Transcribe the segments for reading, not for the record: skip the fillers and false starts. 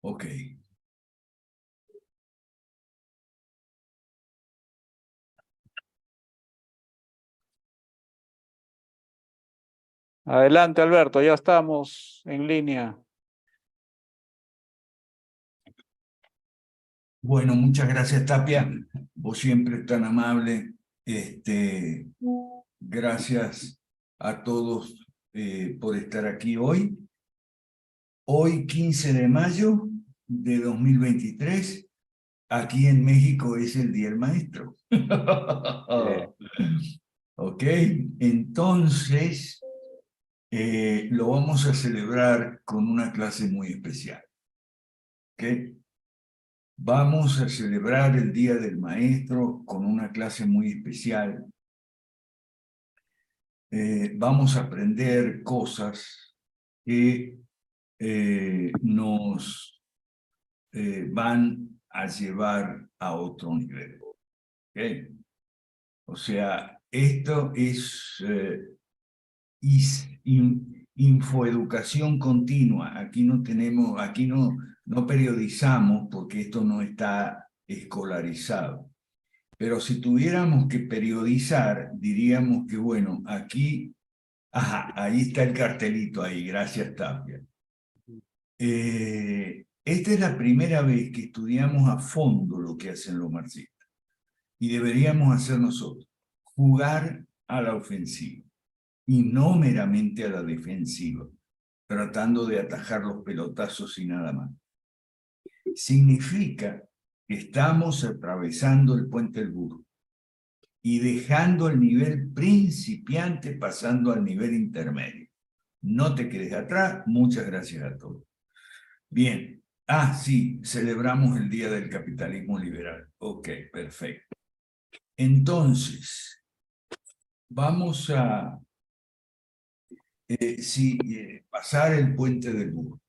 Ok. Adelante, Alberto, ya estamos en línea. Bueno, muchas gracias, Tapia. Vos siempre tan amable. Gracias a todos por estar aquí hoy. Hoy, 15 de mayo de 2023, aquí en México es el Día del Maestro. Ok, entonces lo vamos a celebrar con una clase muy especial. ¿Ok? Vamos a celebrar el Día del Maestro con una clase muy especial. Vamos a aprender cosas que nos van a llevar a otro nivel. ¿Okay? O sea, esto es infoeducación continua. Aquí no tenemos, aquí no periodizamos porque esto no está escolarizado. Pero si tuviéramos que periodizar, diríamos que, bueno, aquí, ajá, ahí está el cartelito ahí, gracias Tapia. Esta es la primera vez que estudiamos a fondo lo que hacen los marxistas. Y deberíamos hacer nosotros, jugar a la ofensiva y no meramente a la defensiva, tratando de atajar los pelotazos y nada más. Significa que estamos atravesando el puente del burro y dejando el nivel principiante pasando al nivel intermedio. No te quedes atrás, muchas gracias a todos. Bien, sí, celebramos el Día del Capitalismo Liberal. Ok, perfecto. Entonces, vamos a pasar el puente del burro.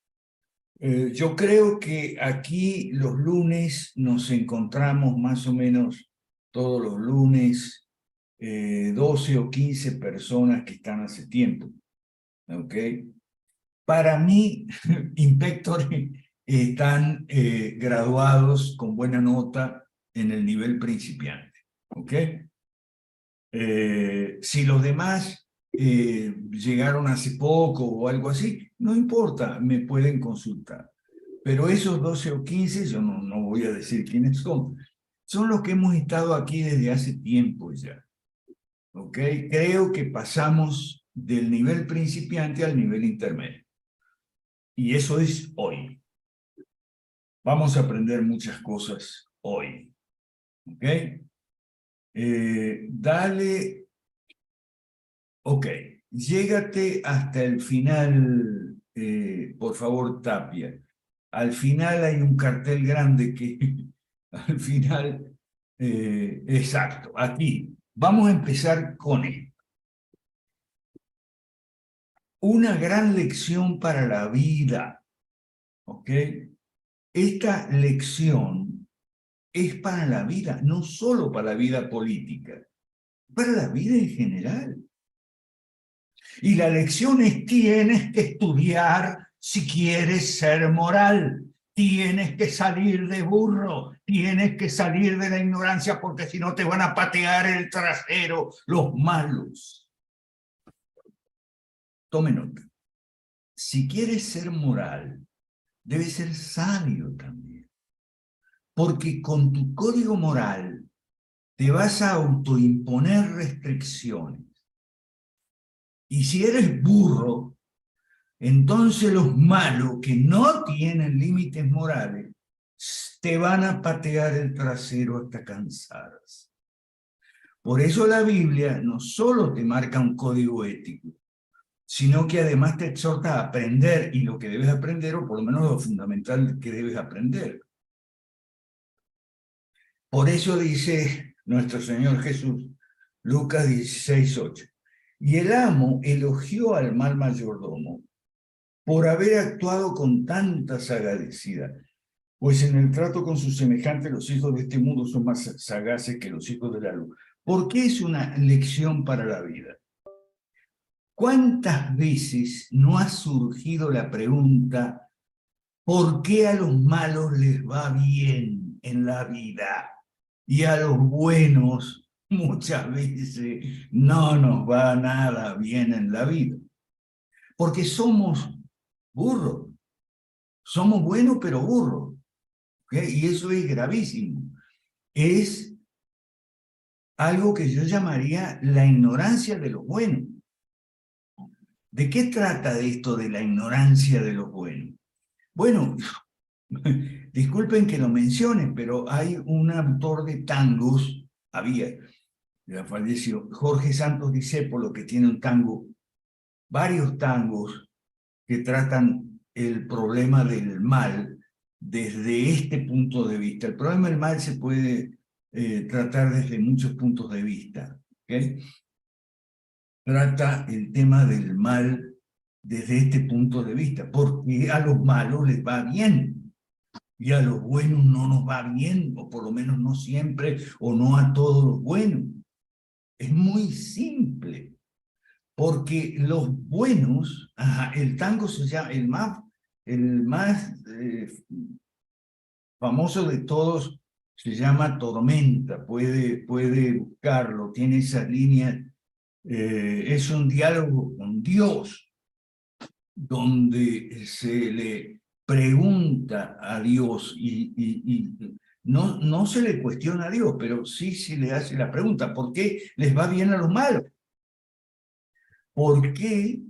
Yo creo que aquí los lunes nos encontramos más o menos todos los lunes 12 o 15 personas que están hace tiempo. ¿Ok? Para mí, inspectores están graduados con buena nota en el nivel principiante. ¿Ok? Si los demás llegaron hace poco o algo así, no importa, me pueden consultar. Pero esos 12 o 15, yo no voy a decir quiénes son los que hemos estado aquí desde hace tiempo ya. ¿Ok? Creo que pasamos del nivel principiante al nivel intermedio. Y eso es hoy. Vamos a aprender muchas cosas hoy. ¿Ok? Dale. Ok. Llégate hasta el final, por favor, Tapia. Al final hay un cartel grande que al final, exacto, aquí. Vamos a empezar con esto. Una gran lección para la vida, ¿ok? Esta lección es para la vida, no solo para la vida política, para la vida en general. Y la lección es: tienes que estudiar si quieres ser moral. Tienes que salir de burro, tienes que salir de la ignorancia, porque si no te van a patear el trasero los malos. Tome nota. Si quieres ser moral, debes ser sabio también. Porque con tu código moral te vas a autoimponer restricciones. Y si eres burro, entonces los malos que no tienen límites morales te van a patear el trasero hasta cansarse. Por eso la Biblia no solo te marca un código ético, sino que además te exhorta a aprender, y lo que debes aprender, o por lo menos lo fundamental que debes aprender. Por eso dice nuestro Señor Jesús, Lucas 16:8, y el amo elogió al mal mayordomo por haber actuado con tanta sagacidad, pues en el trato con sus semejantes los hijos de este mundo son más sagaces que los hijos de la luz. ¿Por qué es una lección para la vida? ¿Cuántas veces no ha surgido la pregunta, ¿Por qué a los malos les va bien en la vida y a los buenos muchas veces no nos va nada bien en la vida? Porque somos burros. Somos buenos pero burros. ¿Okay? Y eso es gravísimo. Es algo que yo llamaría la ignorancia de los buenos. ¿De qué trata esto de la ignorancia de los buenos? Bueno, disculpen que lo mencione, pero hay un autor de tangos, ya falleció, Jorge Santos Discépolo, que tiene un tango, varios tangos que tratan el problema del mal desde este punto de vista. El problema del mal se puede tratar desde muchos puntos de vista. ¿Okay? Trata el tema del mal desde este punto de vista, porque a los malos les va bien y a los buenos no nos va bien, o por lo menos no siempre, o no a todos los buenos. Es muy simple, porque los buenos, el tango se llama, el más famoso de todos se llama Tormenta, puede buscarlo, tiene esas líneas, es un diálogo con Dios, donde se le pregunta a Dios y no se le cuestiona a Dios, pero sí se le hace la pregunta, ¿por qué les va bien a los malos? ¿Por qué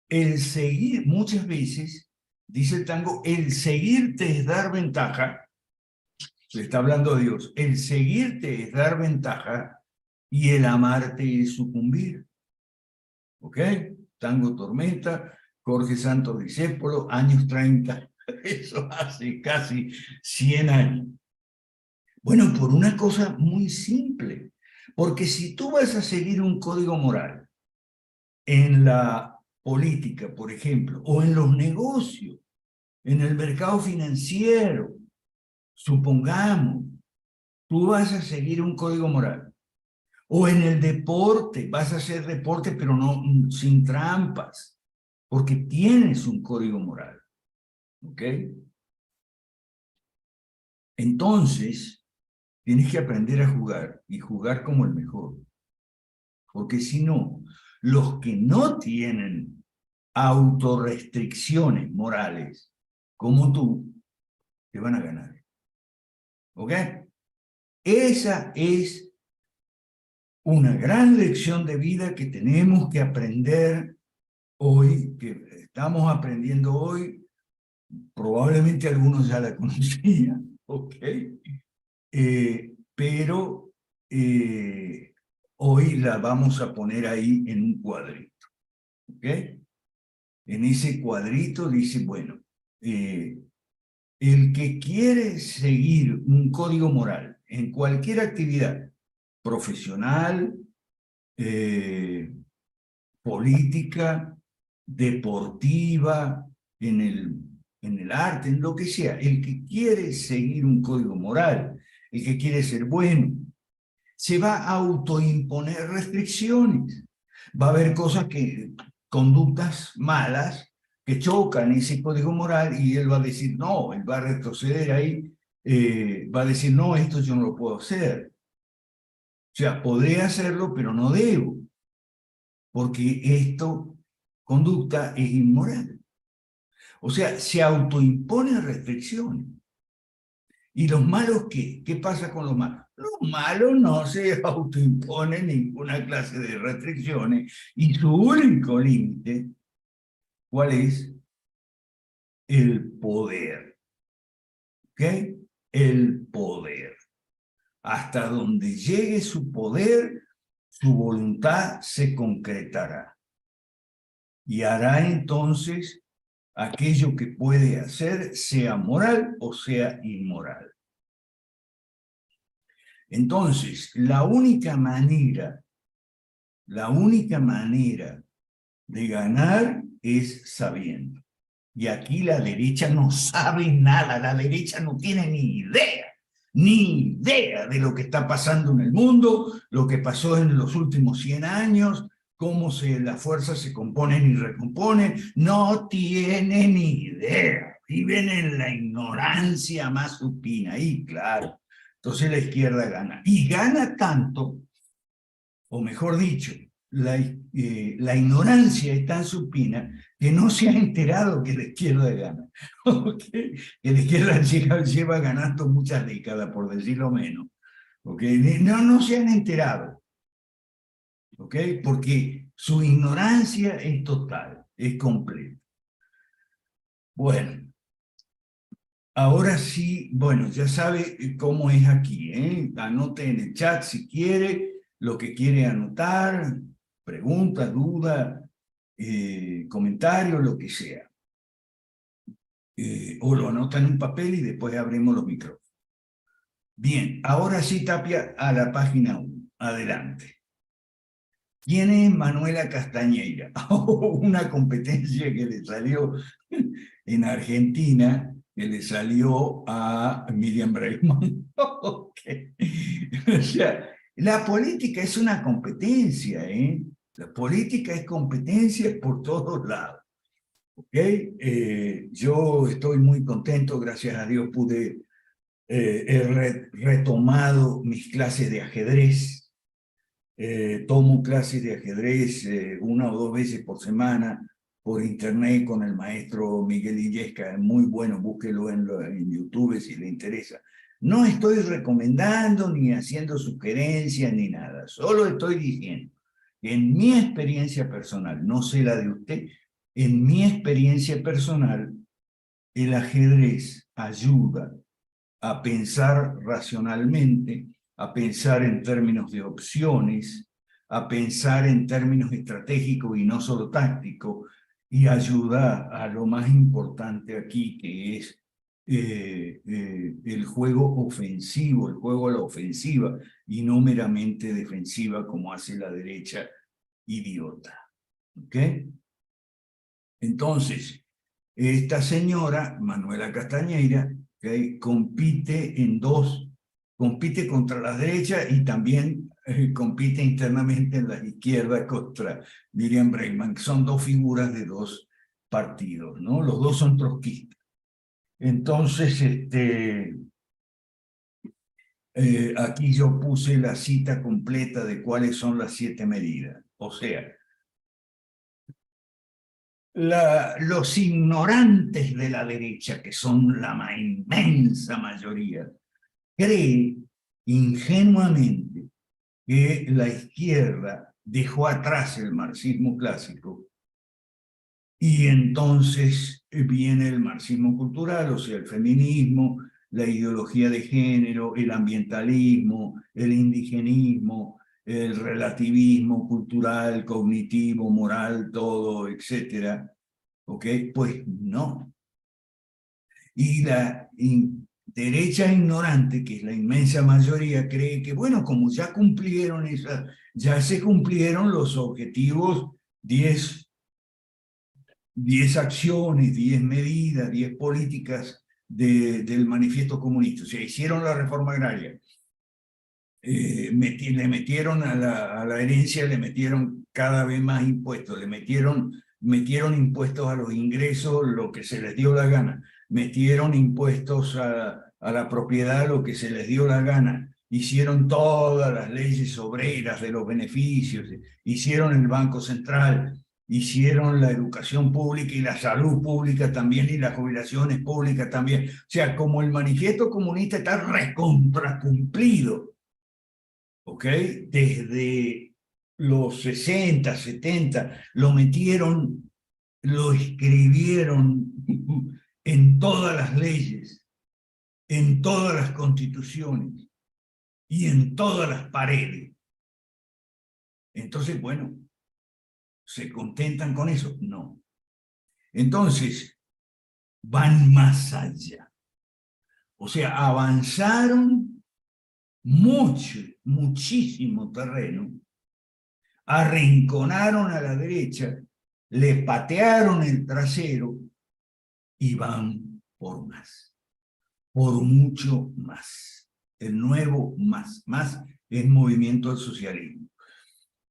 el seguir, muchas veces, dice el tango, el seguirte es dar ventaja, le está hablando a Dios, el seguirte es dar ventaja y el amarte es sucumbir? ¿Ok? Tango Tormenta, Jorge Santos Discépolo, años 30, eso hace casi 100 años. Bueno, por una cosa muy simple, porque si tú vas a seguir un código moral en la política, por ejemplo, o en los negocios, en el mercado financiero, supongamos, tú vas a seguir un código moral, o en el deporte, vas a hacer deporte, pero no sin trampas, porque tienes un código moral, ¿ok? Entonces, tienes que aprender a jugar y jugar como el mejor, porque si no, los que no tienen autorrestricciones morales, como tú, te van a ganar, ¿ok? Esa es una gran lección de vida que tenemos que aprender hoy, que estamos aprendiendo hoy. Probablemente algunos ya la conocían, ¿ok? Pero hoy la vamos a poner ahí en un cuadrito, ¿ok? En ese cuadrito dice, bueno, el que quiere seguir un código moral en cualquier actividad profesional, política, deportiva, en el arte, en lo que sea, el que quiere seguir un código moral, el que quiere ser bueno, se va a autoimponer restricciones. Va a haber conductas malas, que chocan ese código moral y él va a decir no, él va a retroceder ahí, va a decir no, esto yo no lo puedo hacer. O sea, podré hacerlo, pero no debo, porque conducta es inmoral. O sea, se autoimpone restricciones. ¿Y los malos qué? ¿Qué pasa con los malos? Los malos no se autoimponen ninguna clase de restricciones y su único límite, ¿cuál es? El poder. ¿Ok? El poder. Hasta donde llegue su poder, su voluntad se concretará. Y hará entonces aquello que puede hacer, sea moral o sea inmoral. Entonces, la única manera de ganar es sabiendo. Y aquí la derecha no sabe nada, la derecha no tiene ni idea de lo que está pasando en el mundo, lo que pasó en los últimos 100 años, cómo las fuerzas se componen y recomponen, no tienen ni idea, viven en la ignorancia más supina, y claro, entonces la izquierda gana, y gana tanto, o mejor dicho, la ignorancia es tan supina que no se ha enterado que la izquierda gana, ¿okay? Que la izquierda lleva ganando muchas décadas, por decirlo menos, ¿okay? No se han enterado, ¿okay? Porque su ignorancia es total, es completa. Bueno, ahora sí, bueno, ya sabe cómo es aquí, ¿eh? Anote en el chat si quiere, lo que quiere anotar, pregunta, duda, comentario, lo que sea. O lo anota en un papel y después abrimos los micrófonos. Bien, ahora sí, Tapia, a la página 1. Adelante. ¿Quién es Manuela Castañeira? Una competencia que le salió en Argentina, que le salió a Miriam Bregman. Okay. O sea, la política es una competencia, ¿eh? La política es competencia por todos lados. ¿Okay? Yo estoy muy contento, gracias a Dios pude, he retomado mis clases de ajedrez. Tomo clases de ajedrez 1 o 2 veces por semana por internet con el maestro Miguel Illesca, es muy bueno, búsquelo en YouTube si le interesa. No estoy recomendando ni haciendo sugerencias ni nada, solo estoy diciendo que en mi experiencia personal, no sé la de usted, en mi experiencia personal, el ajedrez ayuda a pensar racionalmente, a pensar en términos de opciones, a pensar en términos estratégicos y no solo tácticos, y ayuda a lo más importante aquí, que es el juego ofensivo, el juego a la ofensiva, y no meramente defensiva como hace la derecha idiota. ¿Ok? Entonces, esta señora, Manuela Castañeira, que compite contra la derecha y también compite internamente en la izquierda contra Miriam Bregman, que son dos figuras de dos partidos, ¿no? Los dos son trotskistas. Entonces, aquí yo puse la cita completa de cuáles son las 7 medidas. O sea, los ignorantes de la derecha, que son la inmensa mayoría, creen ingenuamente que la izquierda dejó atrás el marxismo clásico y entonces viene el marxismo cultural, o sea, el feminismo, la ideología de género, el ambientalismo, el indigenismo, el relativismo cultural, cognitivo, moral, todo, etcétera. ¿Ok? Pues no. Y la derecha ignorante, que es la inmensa mayoría, cree que, bueno, como ya cumplieron ya se cumplieron los objetivos, 10 acciones, 10 medidas, 10 políticas del manifiesto comunista. O sea, hicieron la reforma agraria, le metieron a la herencia, le metieron cada vez más impuestos, le metieron impuestos a los ingresos, lo que se les dio la gana, metieron impuestos a la propiedad, lo que se les dio la gana, hicieron todas las leyes obreras de los beneficios, hicieron el Banco Central, hicieron la educación pública y la salud pública también, y las jubilaciones públicas también. O sea, como el manifiesto comunista está recontracumplido, ¿ok? Desde los 60, 70, lo metieron, lo escribieron en todas las leyes, en todas las constituciones y en todas las paredes. Entonces, bueno, ¿se contentan con eso? No. Entonces, van más allá. O sea, avanzaron muchísimo terreno, arrinconaron a la derecha, le patearon el trasero y van por más, por mucho más. El nuevo más es movimiento al socialismo.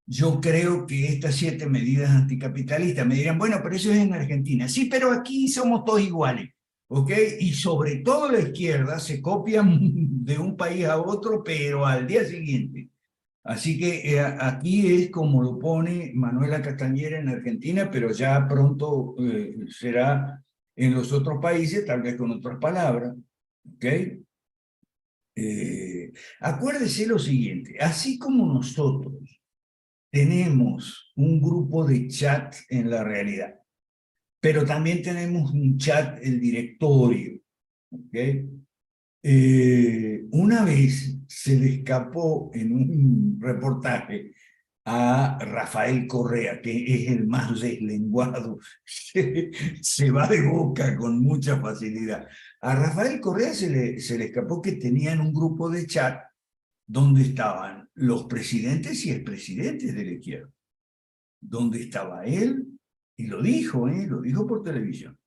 yo creo que estas 7 medidas anticapitalistas me dirán, bueno, pero eso es en Argentina. Sí, pero aquí somos todos iguales, ¿ok? Y sobre todo la izquierda se copian de un país a otro, pero al día siguiente. Así que aquí es como lo pone Manuela Castañera en Argentina, pero ya pronto será en los otros países, tal vez con otras palabras, ¿ok? Acuérdese lo siguiente, así como nosotros tenemos un grupo de chat en la realidad, pero también tenemos un chat, el directorio, ¿ok? Una vez se le escapó en un reportaje a Rafael Correa, que es el más deslenguado, se va de boca con mucha facilidad. A Rafael Correa se le escapó que tenían un grupo de chat donde estaban los presidentes y expresidentes de la izquierda, donde estaba él, y lo dijo por televisión.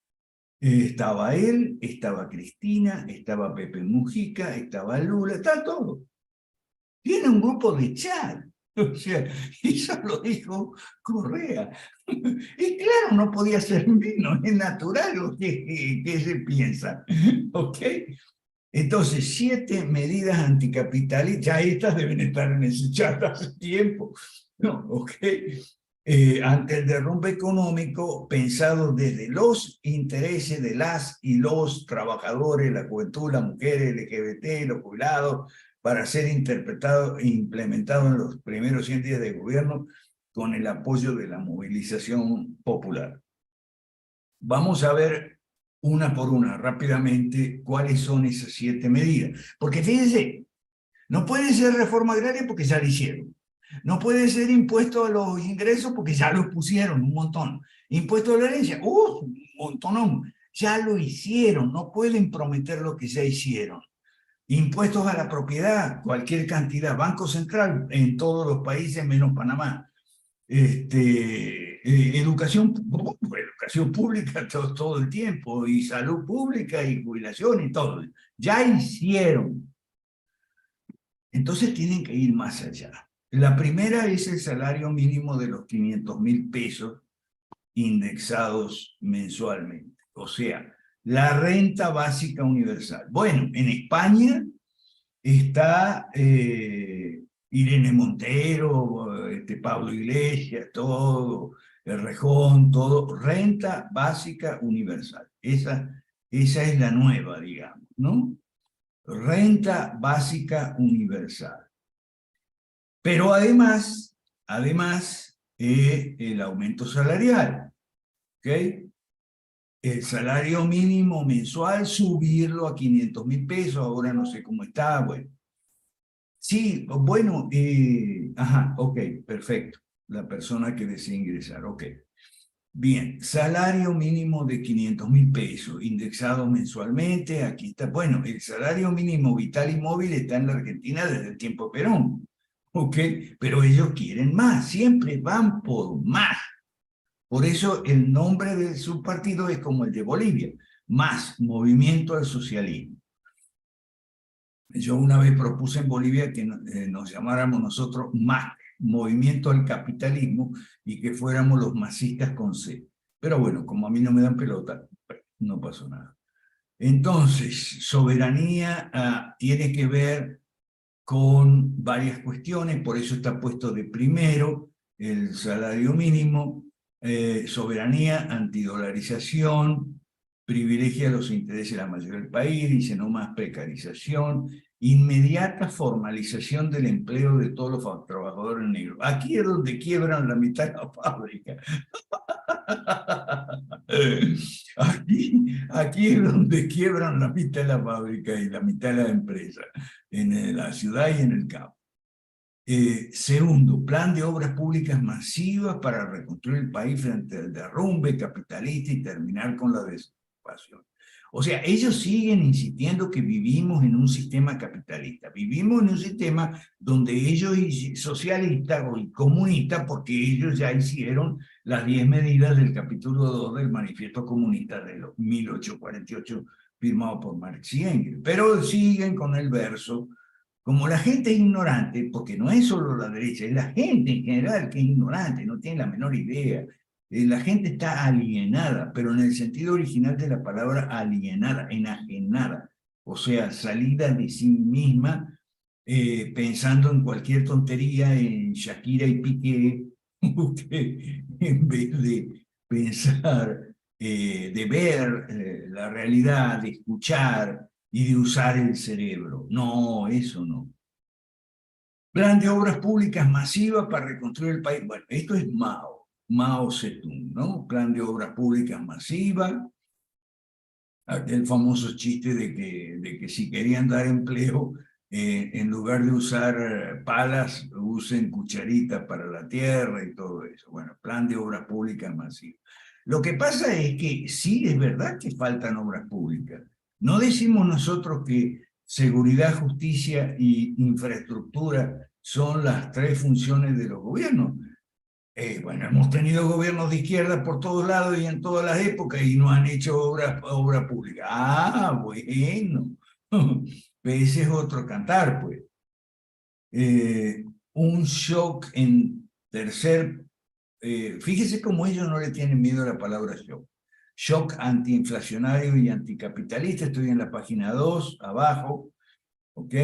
Estaba él, estaba Cristina, estaba Pepe Mujica, estaba Lula, está todo. Tiene un grupo de chat. O sea, eso lo dijo Correa. Y claro, no podía ser menos, es natural lo que se piensa. ¿Ok? Entonces, 7 medidas anticapitalistas, ya estas deben estar en ese chat hace tiempo, ¿no? ¿Ok? Ante el derrumbe económico pensado desde los intereses de las y los trabajadores, la juventud, las mujeres, LGBT, los jubilados, para ser interpretado e implementado en los primeros 100 días de gobierno con el apoyo de la movilización popular. Vamos a ver una por una rápidamente cuáles son esas 7 medidas. Porque fíjense, no puede ser reforma agraria porque ya la hicieron. No puede ser impuesto a los ingresos porque ya los pusieron un montón. Impuesto a la herencia, un montón. Ya lo hicieron, no pueden prometer lo que ya hicieron. Impuestos a la propiedad, cualquier cantidad. Banco Central en todos los países menos Panamá. Educación pública todo el tiempo, y salud pública, y jubilación, y todo. Ya hicieron. Entonces tienen que ir más allá. La primera es el salario mínimo de los 500.000 pesos indexados mensualmente. O sea, la renta básica universal. Bueno, en España está Irene Montero, Pablo Iglesias, todo, el Rejón, todo, renta básica universal. Esa es la nueva, digamos, ¿no? Renta básica universal. Pero además, el aumento salarial, ¿ok? El salario mínimo mensual, subirlo a 500.000 pesos, ahora no sé cómo está, bueno. Sí, bueno, ajá, ok, perfecto. La persona que desea ingresar, ok. Bien, salario mínimo de 500.000 pesos, indexado mensualmente, aquí está. Bueno, el salario mínimo vital y móvil está en la Argentina desde el tiempo de Perón, ok, pero ellos quieren más, siempre van por más. Por eso el nombre de su partido es como el de Bolivia, más Movimiento al Socialismo. Yo una vez propuse en Bolivia que nos llamáramos nosotros MAC, Movimiento al Capitalismo, y que fuéramos los masistas con C. Pero bueno, como a mí no me dan pelota, no pasó nada. Entonces, soberanía tiene que ver con varias cuestiones, por eso está puesto de primero el salario mínimo, soberanía, antidolarización, privilegia los intereses de la mayoría del país, dice no más precarización, inmediata formalización del empleo de todos los trabajadores negros. Aquí es donde quiebran la mitad de la fábrica. Aquí es donde quiebran la mitad de la fábrica y la mitad de la empresa, en la ciudad y en el campo. Segundo, plan de obras públicas masivas para reconstruir el país frente al derrumbe capitalista y terminar con la desocupación. O sea, ellos siguen insistiendo que vivimos en un sistema capitalista, vivimos en un sistema donde ellos socialistas y comunistas, porque ellos ya hicieron las 10 medidas del capítulo 2 del Manifiesto Comunista de los 1848, firmado por Marx y Engels, pero siguen con el verso Como la gente es ignorante, porque no es solo la derecha, es la gente en general que es ignorante, no tiene la menor idea. La gente está alienada, pero en el sentido original de la palabra alienada, enajenada, o sea, salida de sí misma, pensando en cualquier tontería, en Shakira y Piqué, en vez de pensar, de ver la realidad, de escuchar y de usar el cerebro. No, eso no. Plan de obras públicas masivas para reconstruir el país. Bueno, esto es Mao Zedong, ¿no? Plan de obras públicas masivas, aquel famoso chiste de que si querían dar empleo, en lugar de usar palas, usen cucharitas para la tierra y todo eso. Bueno, plan de obras públicas masivas. Lo que pasa es que sí, es verdad que faltan obras públicas. No decimos nosotros que seguridad, justicia y infraestructura son las tres funciones de los gobiernos. Bueno, hemos tenido gobiernos de izquierda por todos lados y en todas las épocas y no han hecho obra pública. Ah, bueno. Ese es otro cantar, pues. Un shock en tercer... fíjese cómo ellos no le tienen miedo a la palabra shock. Shock antiinflacionario y anticapitalista. Estoy en la página 2, abajo. ¿Ok?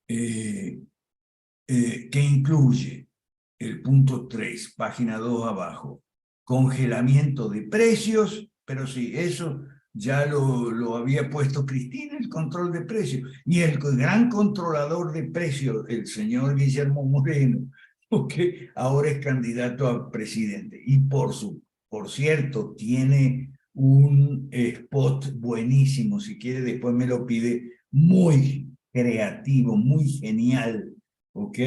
Que incluye el punto 3, página 2 abajo, congelamiento de precios, pero sí, eso ya lo había puesto Cristina, el control de precios, y el gran controlador de precios, el señor Guillermo Moreno, que ahora es candidato a presidente, y por cierto, tiene un spot buenísimo, si quiere después me lo pide, muy creativo, muy genial, ¿ok?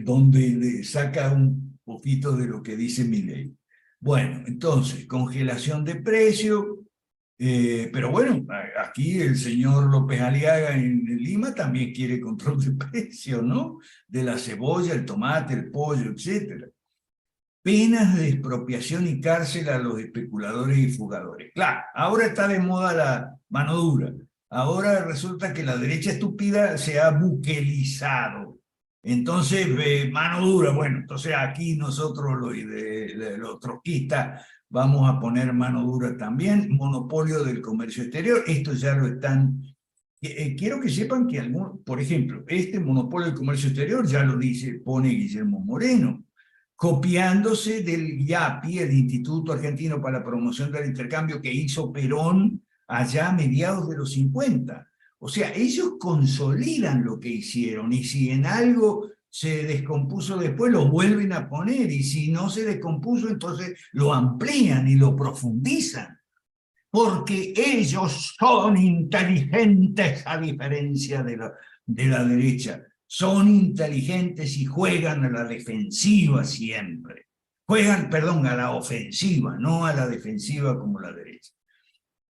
Donde saca un poquito de lo que dice Milei. Bueno, entonces, congelación de precio, pero bueno, aquí el señor López Aliaga en Lima también quiere control de precio, ¿no? De la cebolla, el tomate, el pollo, etc. Penas de expropiación y cárcel a los especuladores y fugadores. Claro, ahora está de moda la mano dura. Ahora resulta que la derecha estúpida se ha buquelizado. Entonces, mano dura, bueno, entonces aquí nosotros los trotskistas vamos a poner mano dura también. Monopolio del comercio exterior, esto ya lo están... quiero que sepan que, por ejemplo, este monopolio del comercio exterior ya lo pone Guillermo Moreno, copiándose del IAPI, el Instituto Argentino para la Promoción del Intercambio, que hizo Perón allá a mediados de los 50. O sea, ellos consolidan lo que hicieron, y si en algo se descompuso después, lo vuelven a poner, y si no se descompuso, entonces lo amplían y lo profundizan, porque ellos son inteligentes a diferencia de la derecha. Son inteligentes y juegan a la defensiva siempre. Juegan, perdón, a la ofensiva, no a la defensiva como la derecha.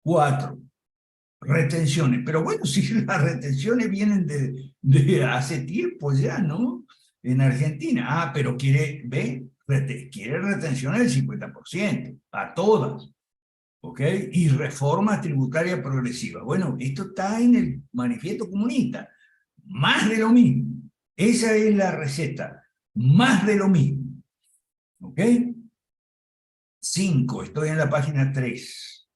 4. Retenciones. Pero bueno, si las retenciones vienen de hace tiempo ya, ¿no? En Argentina. Ah, pero quiere retenciones del 50%, a todas. ¿Ok? Y reforma tributaria progresiva. Bueno, esto está en el manifiesto comunista. Más de lo mismo. Esa es la receta. Más de lo mismo. ¿Ok? 5. Estoy en la página 3.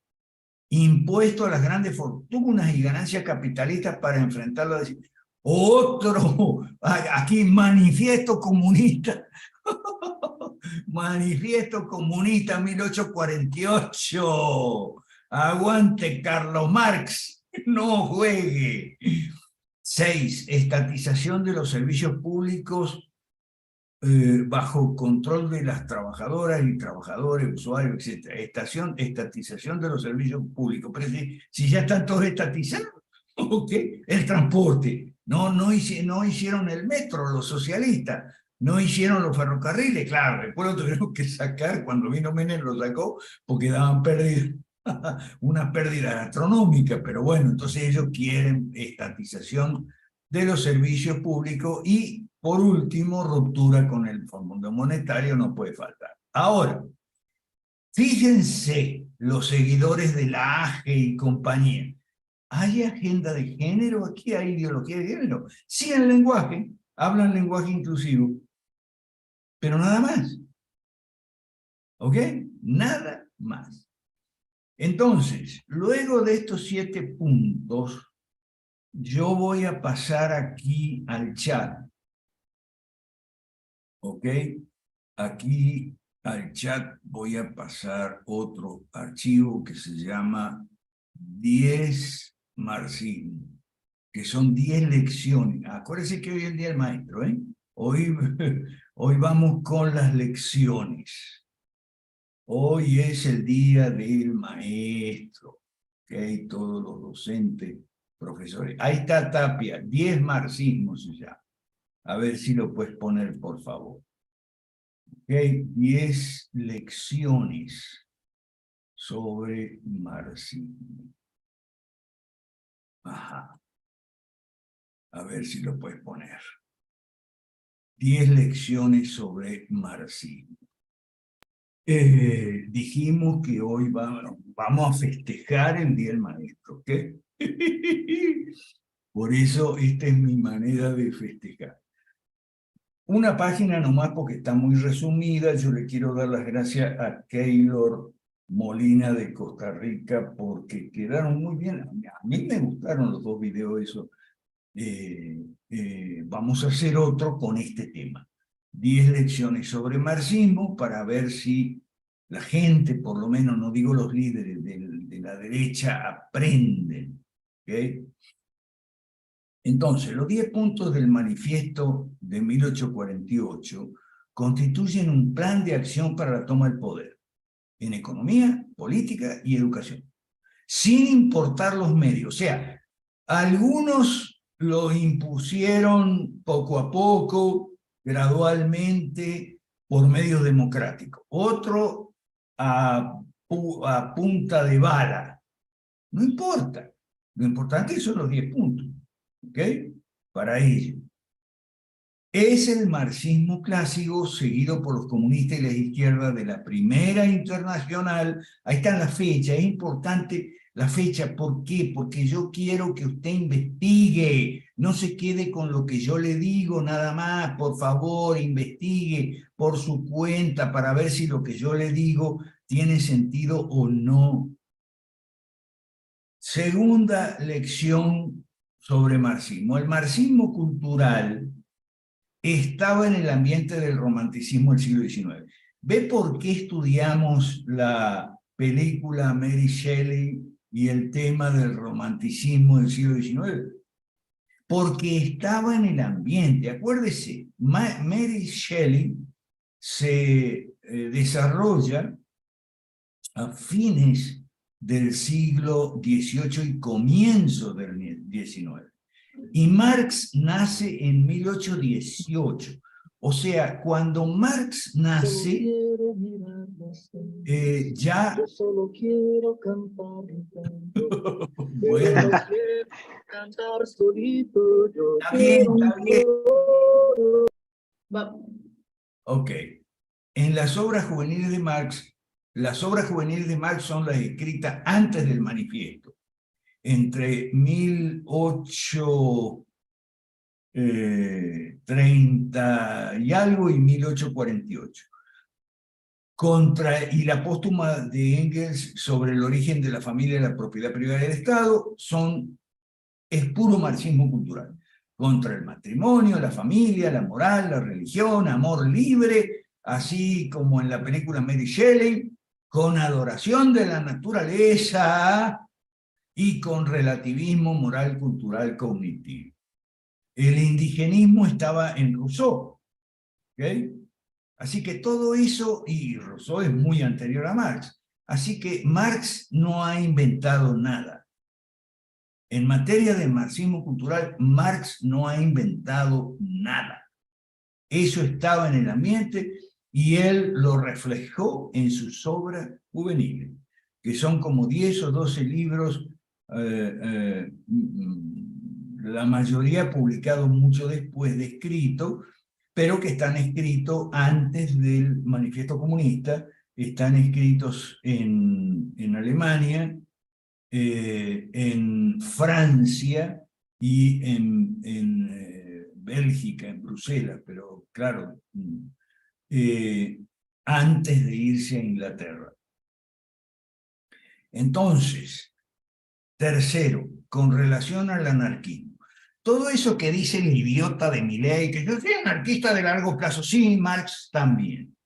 Impuesto a las grandes fortunas y ganancias capitalistas para enfrentar la... Otro, aquí manifiesto comunista. Manifiesto comunista 1848. Aguante Carlos Marx, no juegue. 6. Estatización de los servicios públicos bajo control de las trabajadoras y trabajadores, usuarios, etc. Estatización de los servicios públicos. Pero si ya están todos estatizados, ¿okay? El transporte. No hicieron el metro los socialistas. No hicieron los ferrocarriles, claro, después lo tuvieron que sacar, cuando vino Menem lo sacó, porque daban pérdidas, una pérdida astronómica, pero bueno, entonces ellos quieren estatización de los servicios públicos y, por último, ruptura con el Fondo Monetario, no puede faltar. Ahora, fíjense los seguidores de la AGE y compañía, ¿Hay agenda de género? ¿Aquí hay ideología de género? Sí, en lenguaje, hablan lenguaje inclusivo, pero nada más. ¿Ok? Nada más. Entonces, luego de estos 7 puntos, yo voy a pasar aquí al chat. ¿Ok? Aquí al chat voy a pasar otro archivo que se llama 10 marxismo, que son 10 lecciones. Acuérdense que hoy es el día del maestro, ¿eh? Hoy, hoy vamos con las lecciones. Hoy es el día del maestro, ¿ok? Todos los docentes, profesores. Ahí está Tapia, 10 marxismos se llama. A ver si lo puedes poner, por favor. ¿Ok? 10 lecciones sobre marxismo. Ajá. A ver si lo puedes poner. 10 lecciones sobre marxismo. Dijimos que hoy vamos a festejar el Día del Maestro, ¿ok? Por eso esta es mi manera de festejar. Una página nomás porque está muy resumida. Yo le quiero dar las gracias a Keylor Molina de Costa Rica porque quedaron muy bien. A mí me gustaron los 2 videos esos. Vamos a hacer otro con este tema. 10 lecciones sobre marxismo para ver si la gente, por lo menos no digo los líderes de la derecha, aprenden. ¿Okay? Entonces, los 10 puntos del manifiesto de 1848 constituyen un plan de acción para la toma del poder en economía, política y educación, sin importar los medios. O sea, algunos los impusieron poco a poco, gradualmente, por medios democráticos. Otro a punta de bala. No importa. Lo importante son los 10 puntos. ¿Ok? Para ello. Es el marxismo clásico seguido por los comunistas y las izquierdas de la Primera Internacional. Ahí está la fecha, es importante la fecha. ¿Por qué? Porque yo quiero que usted investigue, no se quede con lo que yo le digo nada más. Por favor, investigue por su cuenta para ver si lo que yo le digo tiene sentido o no. Segunda lección sobre marxismo. El marxismo cultural estaba en el ambiente del romanticismo del siglo XIX. ¿Ve por qué estudiamos la película Mary Shelley y el tema del romanticismo del siglo XIX? Porque estaba en el ambiente. Acuérdese, Mary Shelley se desarrolla a fines del siglo XVIII y comienzo del XIX. Y Marx nace en 1818. O sea, cuando Marx nace, ya... Yo solo quiero cantar un canto. Bueno, Solo quiero cantar solito. Yo está bien, quiero un está bien. coro. Ok. En las obras juveniles de Marx, las obras juveniles de Marx son las escritas antes del manifiesto, entre 1830 y algo y 1848. Y la póstuma de Engels sobre el origen de la familia y la propiedad privada del Estado es puro marxismo cultural. Contra el matrimonio, la familia, la moral, la religión, amor libre, así como en la película Mary Shelley, con adoración de la naturaleza y con relativismo moral, cultural, cognitivo. El indigenismo estaba en Rousseau, ¿ok? Así que todo eso, y Rousseau es muy anterior a Marx, así que Marx no ha inventado nada. En materia de marxismo cultural, Marx no ha inventado nada. Eso estaba en el ambiente y él lo reflejó en sus obras juveniles, que son como 10 o 12 libros, la mayoría publicados mucho después de escrito, pero que están escritos antes del Manifiesto Comunista, están escritos en Alemania, en Francia y en Bélgica, en Bruselas, pero claro, antes de irse a Inglaterra. Entonces, tercero, con relación al anarquismo. Todo eso que dice el idiota de Milei, que yo soy anarquista de largo plazo, sí, Marx también.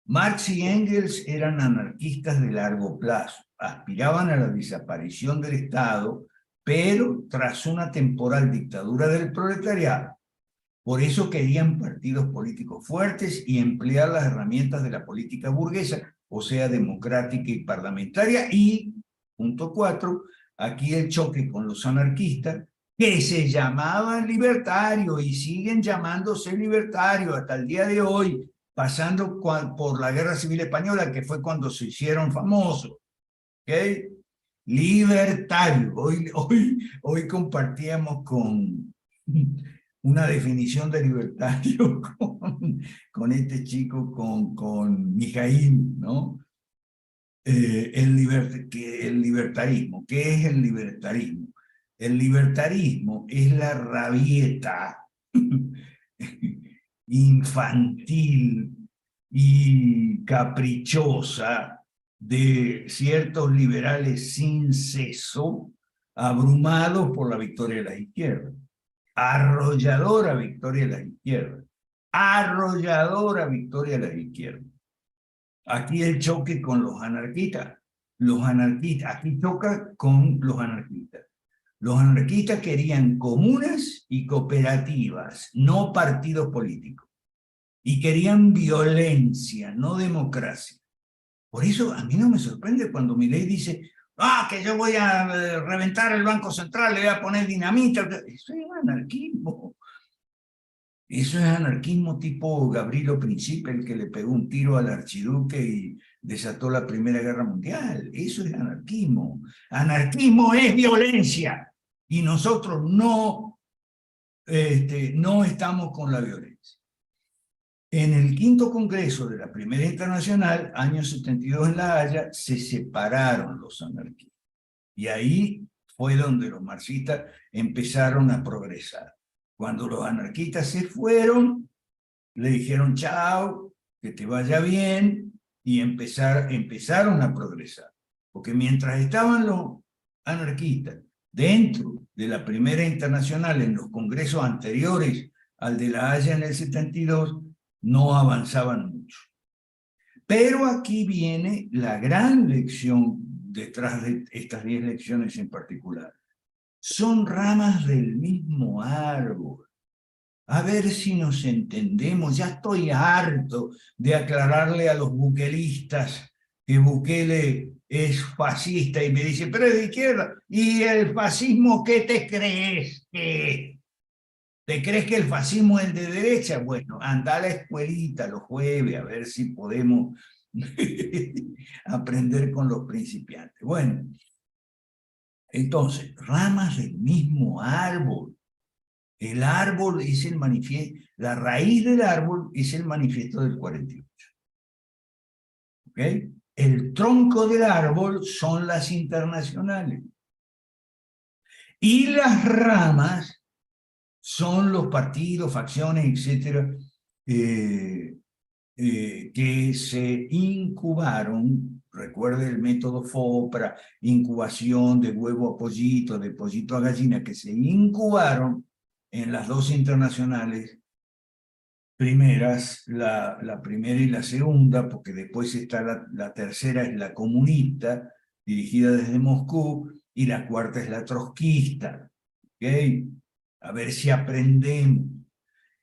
Marx y Engels eran anarquistas de largo plazo, aspiraban a la desaparición del Estado, pero tras una temporal dictadura del proletariado. Por eso querían partidos políticos fuertes y emplear las herramientas de la política burguesa, o sea, democrática y parlamentaria. Y, punto 4, aquí el choque con los anarquistas, que se llamaban libertarios y siguen llamándose libertarios hasta el día de hoy, pasando por la Guerra Civil Española, que fue cuando se hicieron famosos. ¿Okay? Libertario. Hoy compartíamos con una definición de libertario con este chico, con Mijaíl, ¿no? El libertarismo. ¿Qué es el libertarismo? El libertarismo es la rabieta infantil y caprichosa de ciertos liberales sin seso, abrumados por la victoria de la izquierda. Arrolladora victoria de la izquierda. Arrolladora victoria de la izquierda. Aquí el choque con los anarquistas. Los anarquistas, aquí choca con los anarquistas. Los anarquistas querían comunas y cooperativas, no partidos políticos. Y querían violencia, no democracia. Por eso a mí no me sorprende cuando Milei dice, que yo voy a reventar el Banco Central, le voy a poner dinamita. Eso es anarquismo. Eso es anarquismo tipo Gavrilo Princip, el que le pegó un tiro al archiduque y desató la Primera Guerra Mundial. Eso es anarquismo. Anarquismo es violencia. Y nosotros no estamos con la violencia. En el quinto congreso de la Primera Internacional, año 72 en La Haya, se separaron los anarquistas. Y ahí fue donde los marxistas empezaron a progresar. Cuando los anarquistas se fueron, le dijeron chao, que te vaya bien, y empezaron a progresar. Porque mientras estaban los anarquistas dentro de la Primera Internacional, en los congresos anteriores al de La Haya en el 72, no avanzaban mucho. Pero aquí viene la gran lección detrás de estas 10 lecciones en particular. Son ramas del mismo árbol. A ver si nos entendemos. Ya estoy harto de aclararle a los bukelistas que Bukele es fascista y me dice, pero es de izquierda. ¿Y el fascismo qué te crees que es? ¿Te crees que el fascismo es el de derecha? Bueno, anda a la escuelita los jueves a ver si podemos aprender con los principiantes. Bueno, entonces, ramas del mismo árbol. El árbol es el manifiesto, la raíz del árbol es el manifiesto del 48. ¿Ok? El tronco del árbol son las internacionales. Y las ramas son los partidos, facciones, etcétera, que se incubaron. Recuerde el método FOPRA, incubación de huevo a pollito, de pollito a gallina, que se incubaron en las dos internacionales primeras, la primera y la segunda, porque después está la tercera, es la comunista, dirigida desde Moscú, y la cuarta es la trotskista. ¿Okay? A ver si aprendemos.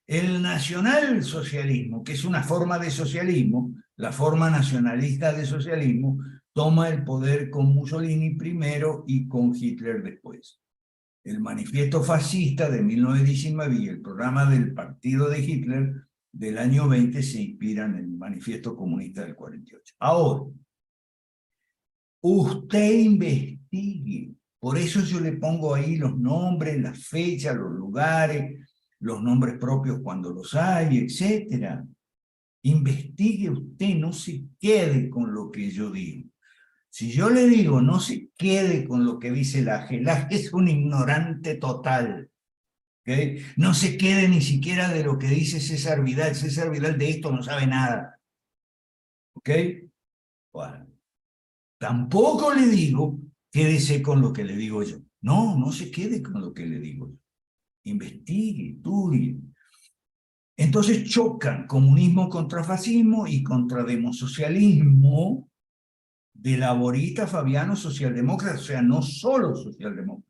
El nacionalsocialismo, que es una forma de socialismo, la forma nacionalista de socialismo, toma el poder con Mussolini primero y con Hitler después. El manifiesto fascista de 1919 y el programa del partido de Hitler del año 20 se inspiran en el manifiesto comunista del 48. Ahora, usted investigue. Por eso yo le pongo ahí los nombres, las fechas, los lugares, los nombres propios cuando los hay, etc. Investigue usted, no se quede con lo que yo digo. Si yo le digo, no se quede con lo que dice Laje es un ignorante total. ¿Okay? No se quede ni siquiera de lo que dice César Vidal de esto no sabe nada. ¿Ok? Bueno, tampoco le digo, quédese con lo que le digo yo. No, no se quede con lo que le digo yo. Investigue, estudie. Entonces chocan comunismo contra fascismo y contra demosocialismo de laborista Fabiano socialdemócrata, o sea, no solo socialdemócrata,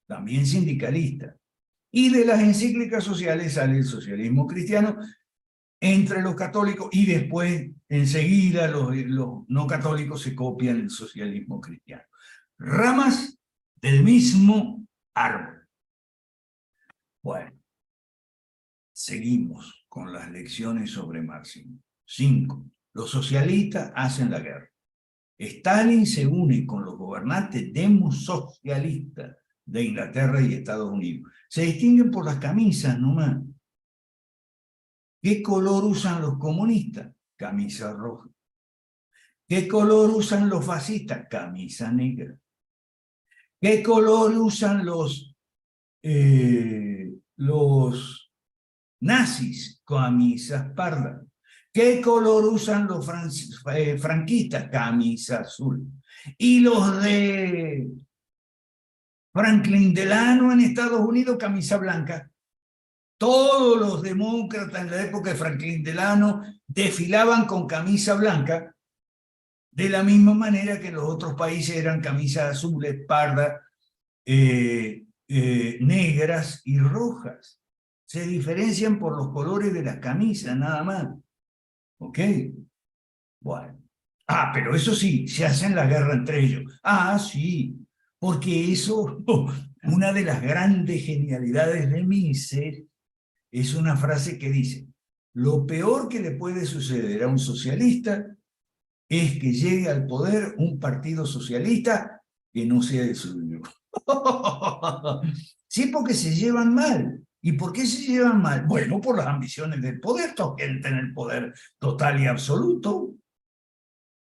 también sindicalista. Y de las encíclicas sociales sale el socialismo cristiano entre los católicos y después, enseguida, los no católicos se copian el socialismo cristiano. Ramas del mismo árbol. Bueno, seguimos con las lecciones sobre Máximo. 5. Los socialistas hacen la guerra. Stalin se une con los gobernantes demosocialistas de Inglaterra y Estados Unidos. Se distinguen por las camisas nomás. ¿Qué color usan los comunistas? Camisa roja. ¿Qué color usan los fascistas? Camisa negra. ¿Qué color usan los nazis? Camisas pardas. ¿Qué color usan los franquistas? Camisa azul. Y los de Franklin Delano en Estados Unidos, camisa blanca. Todos los demócratas en la época de Franklin Delano desfilaban con camisa blanca, de la misma manera que los otros países eran camisas azules, pardas, negras y rojas. Se diferencian por los colores de las camisas, nada más. ¿Ok? Bueno. Ah, pero eso sí, se hacen la guerra entre ellos. Ah, sí, porque eso, una de las grandes genialidades de Mises, es una frase que dice, lo peor que le puede suceder a un socialista es que llegue al poder un partido socialista que no sea el suyo. Sí, porque se llevan mal. ¿Y por qué se llevan mal? Bueno, por las ambiciones del poder, todos quieren tener el poder total y absoluto.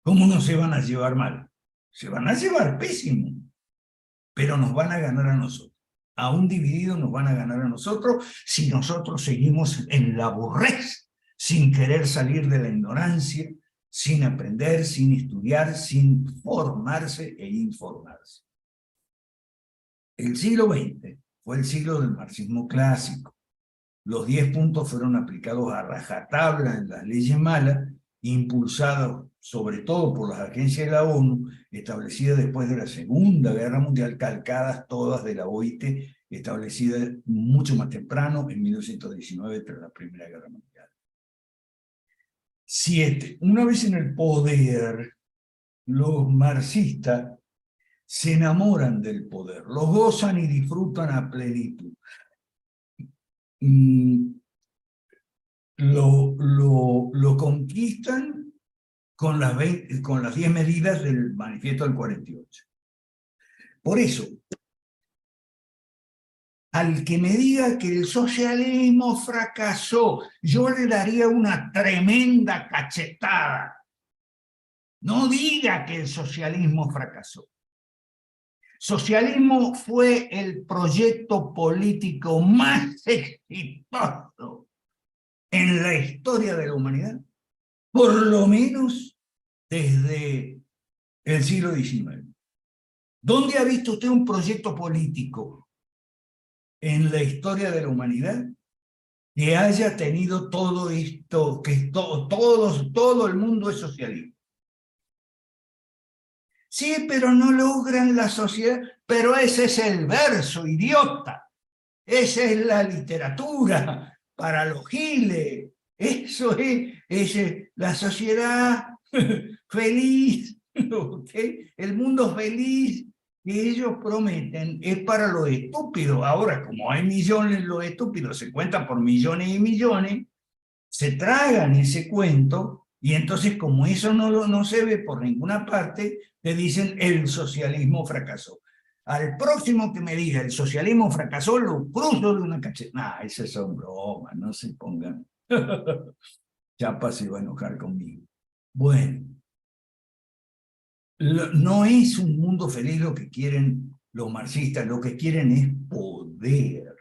¿Cómo no se van a llevar mal? Se van a llevar pésimo, pero nos van a ganar a nosotros. Aún divididos nos van a ganar a nosotros si nosotros seguimos en la burrez, sin querer salir de la ignorancia, sin aprender, sin estudiar, sin formarse e informarse. El siglo XX fue el siglo del marxismo clásico. Los 10 puntos fueron aplicados a rajatabla en las leyes malas, impulsados sobre todo por las agencias de la ONU, establecidas después de la Segunda Guerra Mundial, calcadas todas de la OIT, establecida mucho más temprano, en 1919, tras la Primera Guerra Mundial. 7. Una vez en el poder, los marxistas se enamoran del poder, los gozan y disfrutan a plenitud. Lo conquistan con las 10 medidas del manifiesto del 48. Por eso, al que me diga que el socialismo fracasó, yo le daría una tremenda cachetada. No diga que el socialismo fracasó. Socialismo fue el proyecto político más exitoso en la historia de la humanidad, por lo menos desde el siglo XIX. ¿Dónde ha visto usted un proyecto político en la historia de la humanidad que haya tenido todo esto, que todo el mundo es socialista? Sí, pero no logran la sociedad. Pero ese es el verso, idiota. Esa es la literatura para los giles. Eso es la sociedad feliz, ¿okay? El mundo feliz que ellos prometen es para los estúpidos. Ahora, como hay millones, los estúpidos se cuentan por millones y millones, se tragan ese cuento. Y entonces, como eso no se ve por ninguna parte, te dicen el socialismo fracasó. Al próximo que me diga el socialismo fracasó, lo cruzo de una cachetada. Nah, esas son bromas, no se pongan. Chapa se va a enojar conmigo. Bueno, No es un mundo feliz lo que quieren los marxistas, lo que quieren es poder.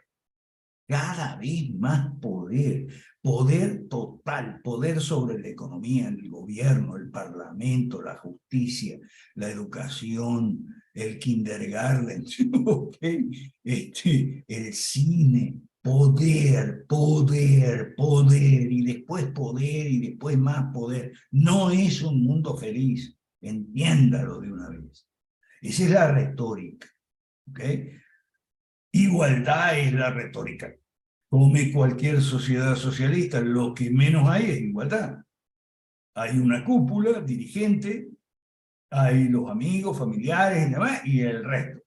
Cada vez más poder, poder total, poder sobre la economía, el gobierno, el parlamento, la justicia, la educación, el kindergarten, ¿okay? El cine, poder, poder, poder, y después poder, y después más poder. No es un mundo feliz, entiéndalo de una vez. Esa es la retórica, ¿ok? Igualdad es la retórica. Come cualquier sociedad socialista, lo que menos hay es igualdad. Hay una cúpula dirigente, hay los amigos, familiares y demás, y el resto.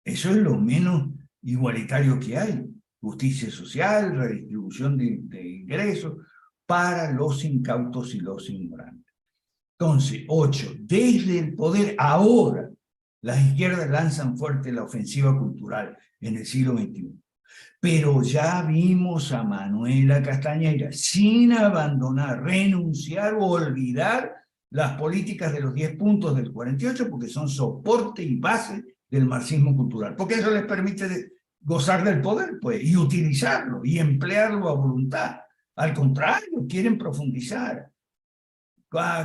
Eso es lo menos igualitario que hay. Justicia social, redistribución de ingresos para los incautos y los ignorantes. Entonces, 8. Desde el poder, ahora, las izquierdas lanzan fuerte la ofensiva cultural en el siglo XXI. Pero ya vimos a Manuela Castañeda sin abandonar, renunciar o olvidar las políticas de los 10 puntos del 48 porque son soporte y base del marxismo cultural. Porque eso les permite gozar del poder, pues, y utilizarlo y emplearlo a voluntad. Al contrario, quieren profundizar.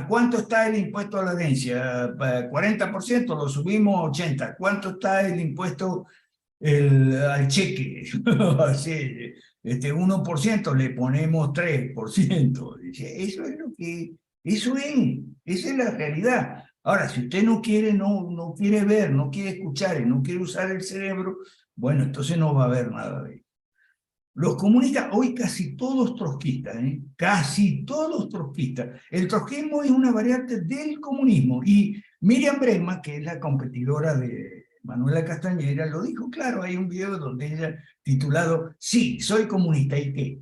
¿Cuánto está el impuesto a la herencia? 40%, lo subimos a 80%. ¿Cuánto está el impuesto al cheque? Así, 1% le ponemos 3%. Eso es lo que, esa es la realidad. Ahora, si usted no quiere, no quiere ver, no quiere escuchar y no quiere usar el cerebro, bueno, entonces no va a haber nada de eso. Los comunistas, hoy casi todos trotskistas, casi todos trotskistas. El trotskismo es una variante del comunismo. Y Miriam Bregman, que es la competidora de Manuela Castañeda, lo dijo claro. Hay un video donde ella titulado "Sí, soy comunista, ¿y qué?".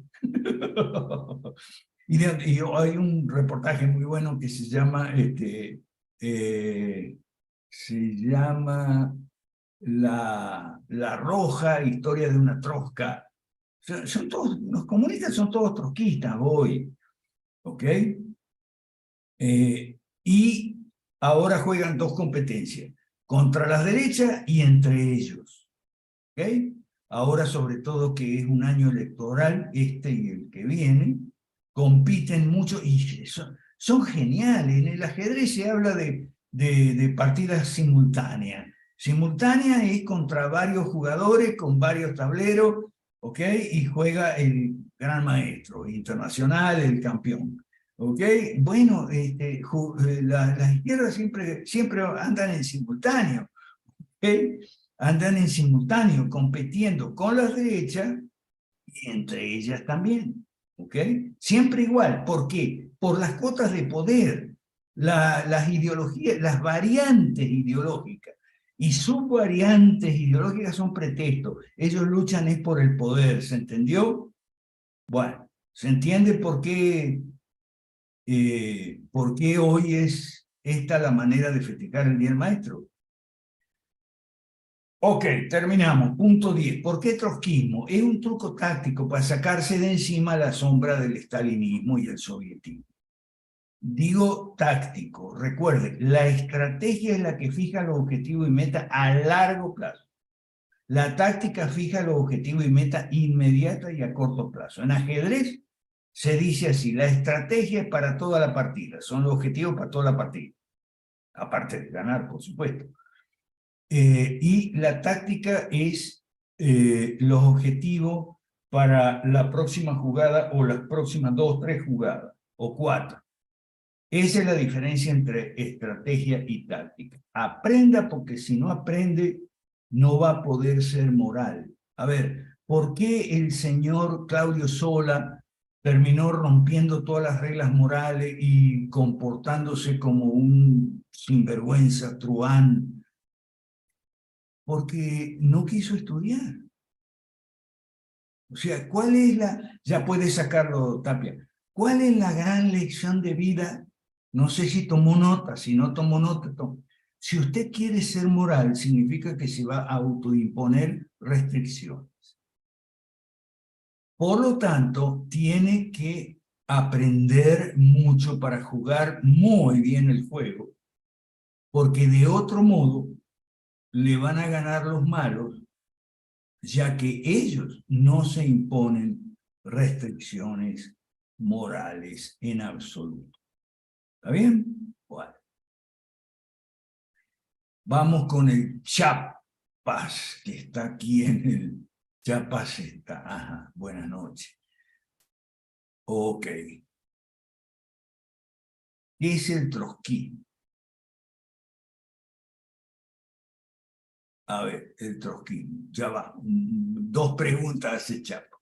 y hay un reportaje muy bueno que se llama, la Roja, historia de una trosca. Son todos, los comunistas son todos trotskistas hoy, ¿ok? Y ahora juegan dos competencias, contra las derechas y entre ellos, ¿ok? Ahora, sobre todo que es un año electoral, este y el que viene, compiten mucho y son geniales. En el ajedrez se habla de partidas simultáneas. Simultánea es contra varios jugadores, con varios tableros, ¿ok? Y juega el gran maestro internacional, el campeón. ¿Ok? Bueno, las izquierdas siempre andan en simultáneo. ¿Ok? Andan en simultáneo, compitiendo con las derechas y entre ellas también. ¿Ok? Siempre igual. ¿Por qué? Por las cuotas de poder, las ideologías, las variantes ideológicas y subvariantes ideológicas son pretextos. Ellos luchan es por el poder, ¿se entendió? Bueno, ¿se entiende por qué hoy es esta la manera de festejar el Día del Maestro? Ok, terminamos. Punto 10. ¿Por qué trotskismo? Es un truco táctico para sacarse de encima la sombra del estalinismo y el sovietismo. Digo táctico. Recuerde, la estrategia es la que fija los objetivos y metas a largo plazo. La táctica fija los objetivos y metas inmediata y a corto plazo. En ajedrez se dice así: la estrategia es para toda la partida, son los objetivos para toda la partida, aparte de ganar, por supuesto. Y la táctica es los objetivos para la próxima jugada o las próximas 2, 3 jugadas, o 4. Esa es la diferencia entre estrategia y táctica. Aprenda, porque si no aprende, no va a poder ser moral. A ver, ¿por qué el señor Claudio Sola terminó rompiendo todas las reglas morales y comportándose como un sinvergüenza, truán? Porque no quiso estudiar. O sea, ¿cuál es ya puede sacarlo, Tapia, cuál es la gran lección de vida? No sé si tomó nota, si no tomó nota, Si usted quiere ser moral, significa que se va a autoimponer restricciones. Por lo tanto, tiene que aprender mucho para jugar muy bien el juego porque de otro modo le van a ganar los malos, ya que ellos no se imponen restricciones morales en absoluto. ¿Está bien? Bueno. Vamos con el Chiapas, que está aquí en el Chiapas. Está. Ajá, buenas noches. Ok. ¿Qué es el trotskismo? A ver, el trotskismo. Ya va. Dos preguntas hace Chapo.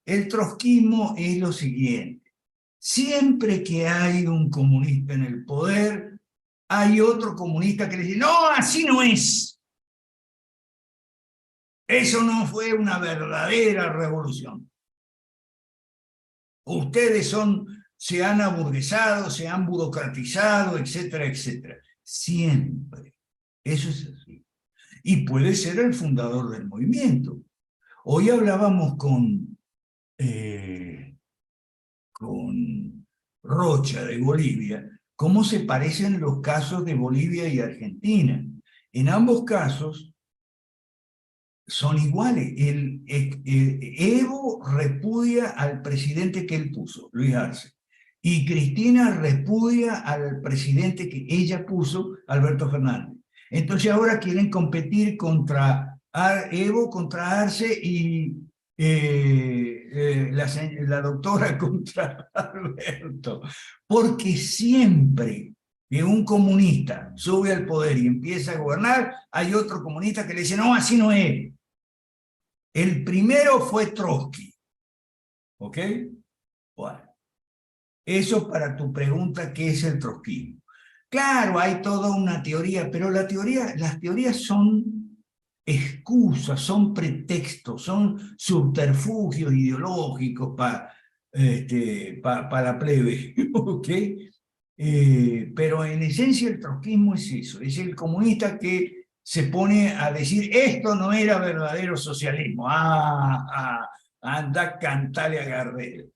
El trotskismo es lo siguiente. Siempre que hay un comunista en el poder, hay otro comunista que le dice, no, así no es. Eso no fue una verdadera revolución. Ustedes se han aburguesado, se han burocratizado, etcétera, etcétera. Siempre. Eso es así. Y puede ser el fundador del movimiento. Hoy hablábamos con Rocha de Bolivia, cómo se parecen los casos de Bolivia y Argentina. En ambos casos son iguales. Evo repudia al presidente que él puso, Luis Arce, y Cristina repudia al presidente que ella puso, Alberto Fernández. Entonces ahora quieren competir contra Evo, contra Arce y la doctora contra Alberto, porque siempre que un comunista sube al poder y empieza a gobernar, hay otro comunista que le dice, no, así no es. El primero fue Trotsky, ¿ok? Bueno, eso para tu pregunta, ¿qué es el trotskismo? Claro, hay toda una teoría, pero las teorías son excusas, son pretextos, son subterfugios ideológicos para la plebe, ¿ok? Pero en esencia el trotskismo es eso, es el comunista que se pone a decir, esto no era verdadero socialismo, anda, cantale a Gardel.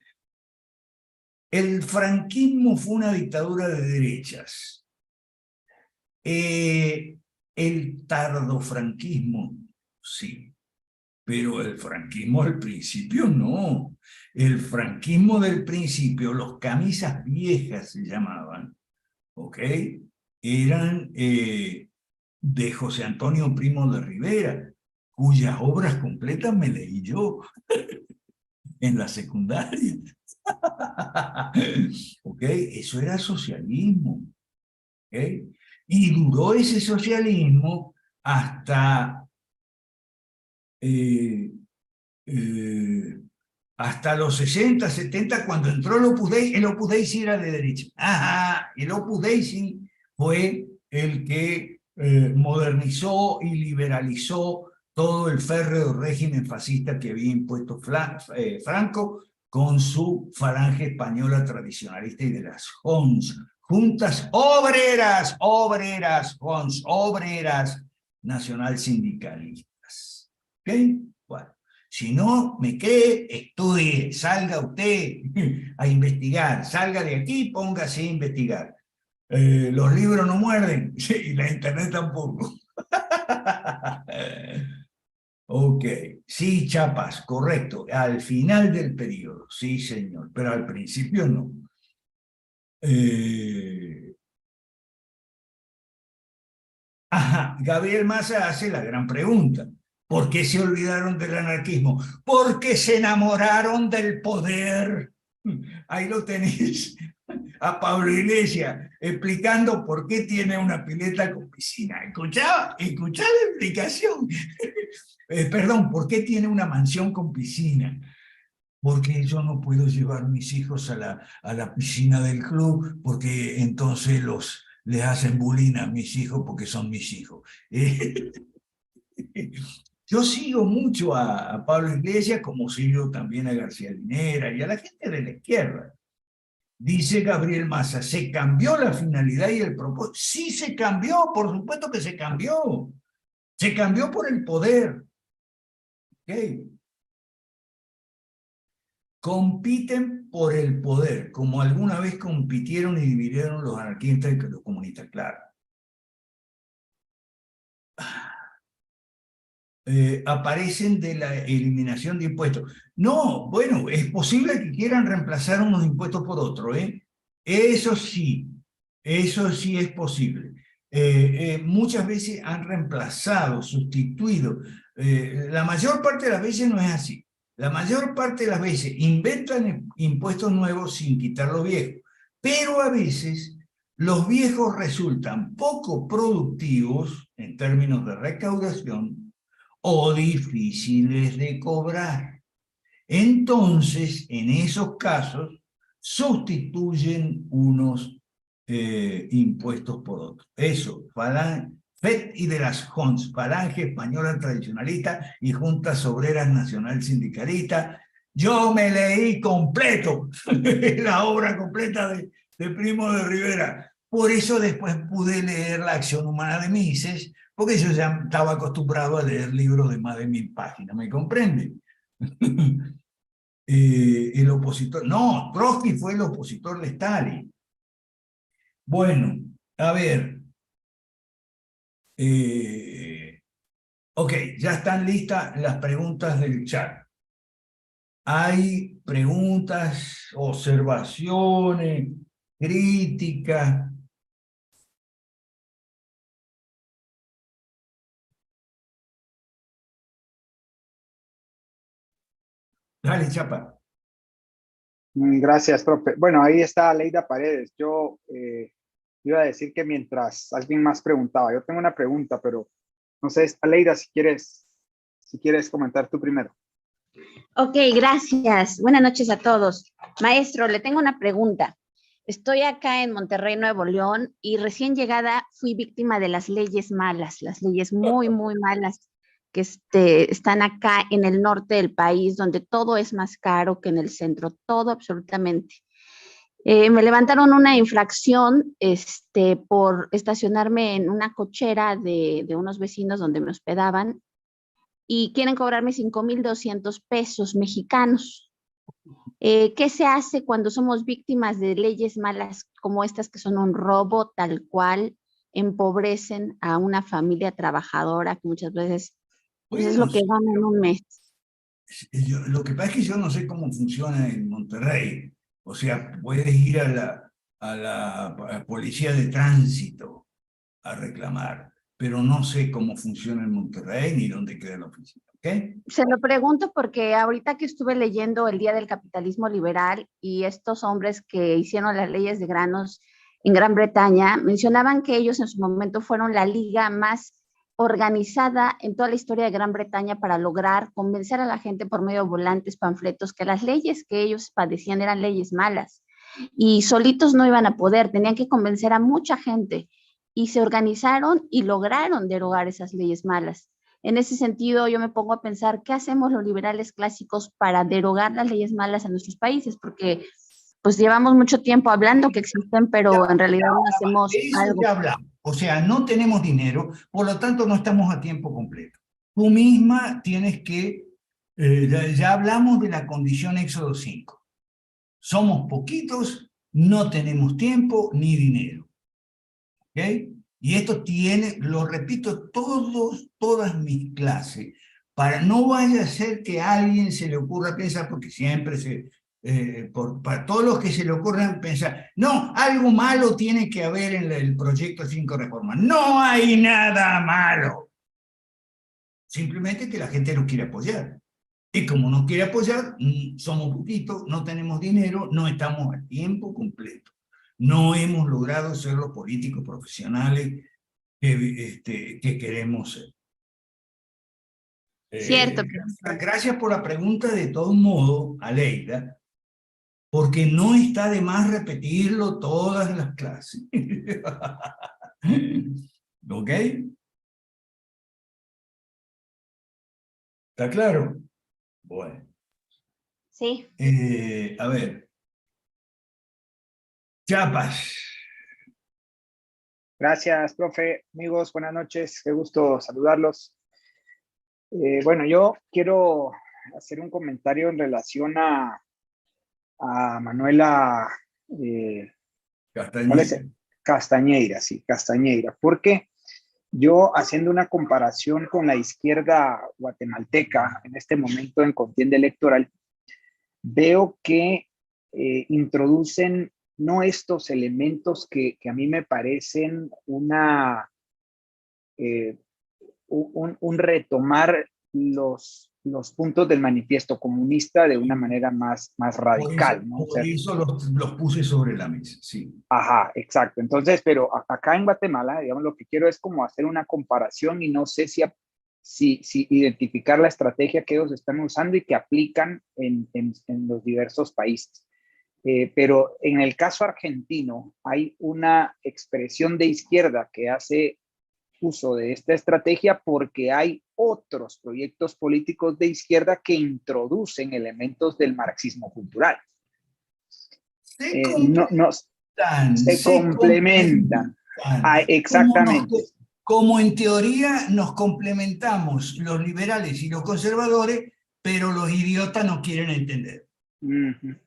El franquismo fue una dictadura de derechas. El tardofranquismo, sí, pero el franquismo al principio no. El franquismo del principio, los camisas viejas se llamaban, ¿ok? Eran de José Antonio Primo de Rivera, cuyas obras completas me leí yo en la secundaria. ¿Ok? Eso era socialismo. ¿Ok? Y duró ese socialismo hasta, eh, eh, hasta los 60, 70, cuando entró el Opus Dei. El Opus Dei sí era de derecha. Ajá, el Opus Dei sí fue el que modernizó y liberalizó todo el férreo régimen fascista que había impuesto Franco con su falange española tradicionalista y de las JONS, Juntas Obreras, JONS, Obreras Nacional Sindicalistas. ¿Ok? Bueno, si no me cree, estudie, salga usted a investigar, salga de aquí, póngase a investigar. Los libros no muerden, y la internet tampoco. Ok, sí, Chiapas, correcto, al final del periodo, sí, señor, pero al principio no. Gabriel Massa hace la gran pregunta. ¿Por qué se olvidaron del anarquismo? Porque se enamoraron del poder. Ahí lo tenéis a Pablo Iglesias explicando por qué tiene una pileta con piscina. Escuchá la explicación. Perdón, ¿por qué tiene una mansión con piscina? Porque yo no puedo llevar mis hijos a la piscina del club, porque entonces les hacen bullying a mis hijos porque son mis hijos. Yo sigo mucho a Pablo Iglesias, como sigo también a García Linera y a la gente de la izquierda. Dice Gabriel Massa, ¿se cambió la finalidad y el propósito? Sí se cambió, por supuesto que se cambió. Se cambió por el poder. ¿Okay? Compiten por el poder, como alguna vez compitieron y dividieron los anarquistas y los comunistas, claro. aparecen de la eliminación de impuestos. No, bueno, es posible que quieran reemplazar unos impuestos por otros, ¿eh? Eso sí es posible. Muchas veces han reemplazado, sustituido. La mayor parte de las veces no es así. La mayor parte de las veces inventan impuestos nuevos sin quitar los viejos. Pero a veces los viejos resultan poco productivos en términos de recaudación o difíciles de cobrar. Entonces, en esos casos, sustituyen unos impuestos por otros. Eso, FED y de las JONS, Falange Española Tradicionalista y Juntas Obreras Nacional Sindicalista. Yo me leí completo la obra completa de Primo de Rivera. Por eso después pude leer La Acción Humana de Mises, porque yo ya estaba acostumbrado a leer libros de más de 1000 páginas, ¿me comprende? El opositor, no, Trotsky fue el opositor de Stalin. Bueno, a ver, ok, ya están listas las preguntas del chat. Hay preguntas, observaciones, críticas. Dale, Chapa. Gracias, profe. Bueno, ahí está Leida Paredes. Yo iba a decir que mientras alguien más preguntaba, yo tengo una pregunta, pero no sé, Leida, si quieres comentar tú primero. Ok, gracias. Buenas noches a todos. Maestro, le tengo una pregunta. Estoy acá en Monterrey, Nuevo León, y recién llegada fui víctima de las leyes malas, las leyes muy, muy malas que están acá en el norte del país, donde todo es más caro que en el centro, todo absolutamente. Me levantaron una infracción por estacionarme en una cochera de unos vecinos donde me hospedaban y quieren cobrarme 5,200 pesos mexicanos. ¿Qué se hace cuando somos víctimas de leyes malas como estas que son un robo tal cual, empobrecen a una familia trabajadora que muchas veces pues, es Bueno, lo que gana en un mes? lo que pasa es que yo no sé cómo funciona en Monterrey. O sea, puedes ir a la policía de tránsito a reclamar, pero no sé cómo funciona en Monterrey ni dónde queda la oficina, ¿ok? Se lo pregunto porque ahorita que estuve leyendo El Día del Capitalismo Liberal y estos hombres que hicieron las leyes de granos en Gran Bretaña, mencionaban que ellos en su momento fueron la liga más organizada en toda la historia de Gran Bretaña para lograr convencer a la gente por medio de volantes, panfletos, que las leyes que ellos padecían eran leyes malas y solitos no iban a poder, tenían que convencer a mucha gente y se organizaron y lograron derogar esas leyes malas. En ese sentido, yo me pongo a pensar, ¿qué hacemos los liberales clásicos para derogar las leyes malas en nuestros países? Porque pues llevamos mucho tiempo hablando que existen, pero en realidad no hacemos De eso algo. ya hablamos. O sea, no tenemos dinero, por lo tanto no estamos a tiempo completo. Tú misma tienes que, ya hablamos de la condición Éxodo 5. Somos poquitos, no tenemos tiempo ni dinero. ¿Ok? Y esto tiene, lo repito todas mis clases, para no vaya a ser que a alguien se le ocurra pensar, porque siempre para todos los que se le ocurran pensar, no, algo malo tiene que haber en el proyecto 5 reformas. No hay nada malo. Simplemente que la gente no quiere apoyar. Y como no quiere apoyar, somos poquitos, no tenemos dinero, no estamos a tiempo completo. No hemos logrado ser los políticos profesionales que queremos ser. Cierto. Gracias por la pregunta de todo modo, Aleida, porque no está de más repetirlo todas las clases. ¿Ok? ¿Está claro? Bueno. Sí. A ver. Chiapas. Gracias, profe. Amigos, buenas noches. Qué gusto saludarlos. Bueno, yo quiero hacer un comentario en relación a Manuela ¿cuál es? Castañeda. Castañeira, sí, Castañeira. Porque yo haciendo una comparación con la izquierda guatemalteca en este momento en contienda electoral, veo que introducen no estos elementos que a mí me parecen un retomar los puntos del manifiesto comunista de una manera más radical, ¿no? O sea, por eso los puse sobre la mesa, sí. ajá, exacto. Entonces, pero acá en Guatemala, digamos, lo que quiero es como hacer una comparación y no sé si identificar la estrategia que ellos están usando y que aplican en los diversos países. Pero en el caso argentino hay una expresión de izquierda que hace uso de esta estrategia porque hay otros proyectos políticos de izquierda que introducen elementos del marxismo cultural. No, se complementan. Exactamente. Como en teoría nos complementamos los liberales y los conservadores, pero los idiotas no quieren entender.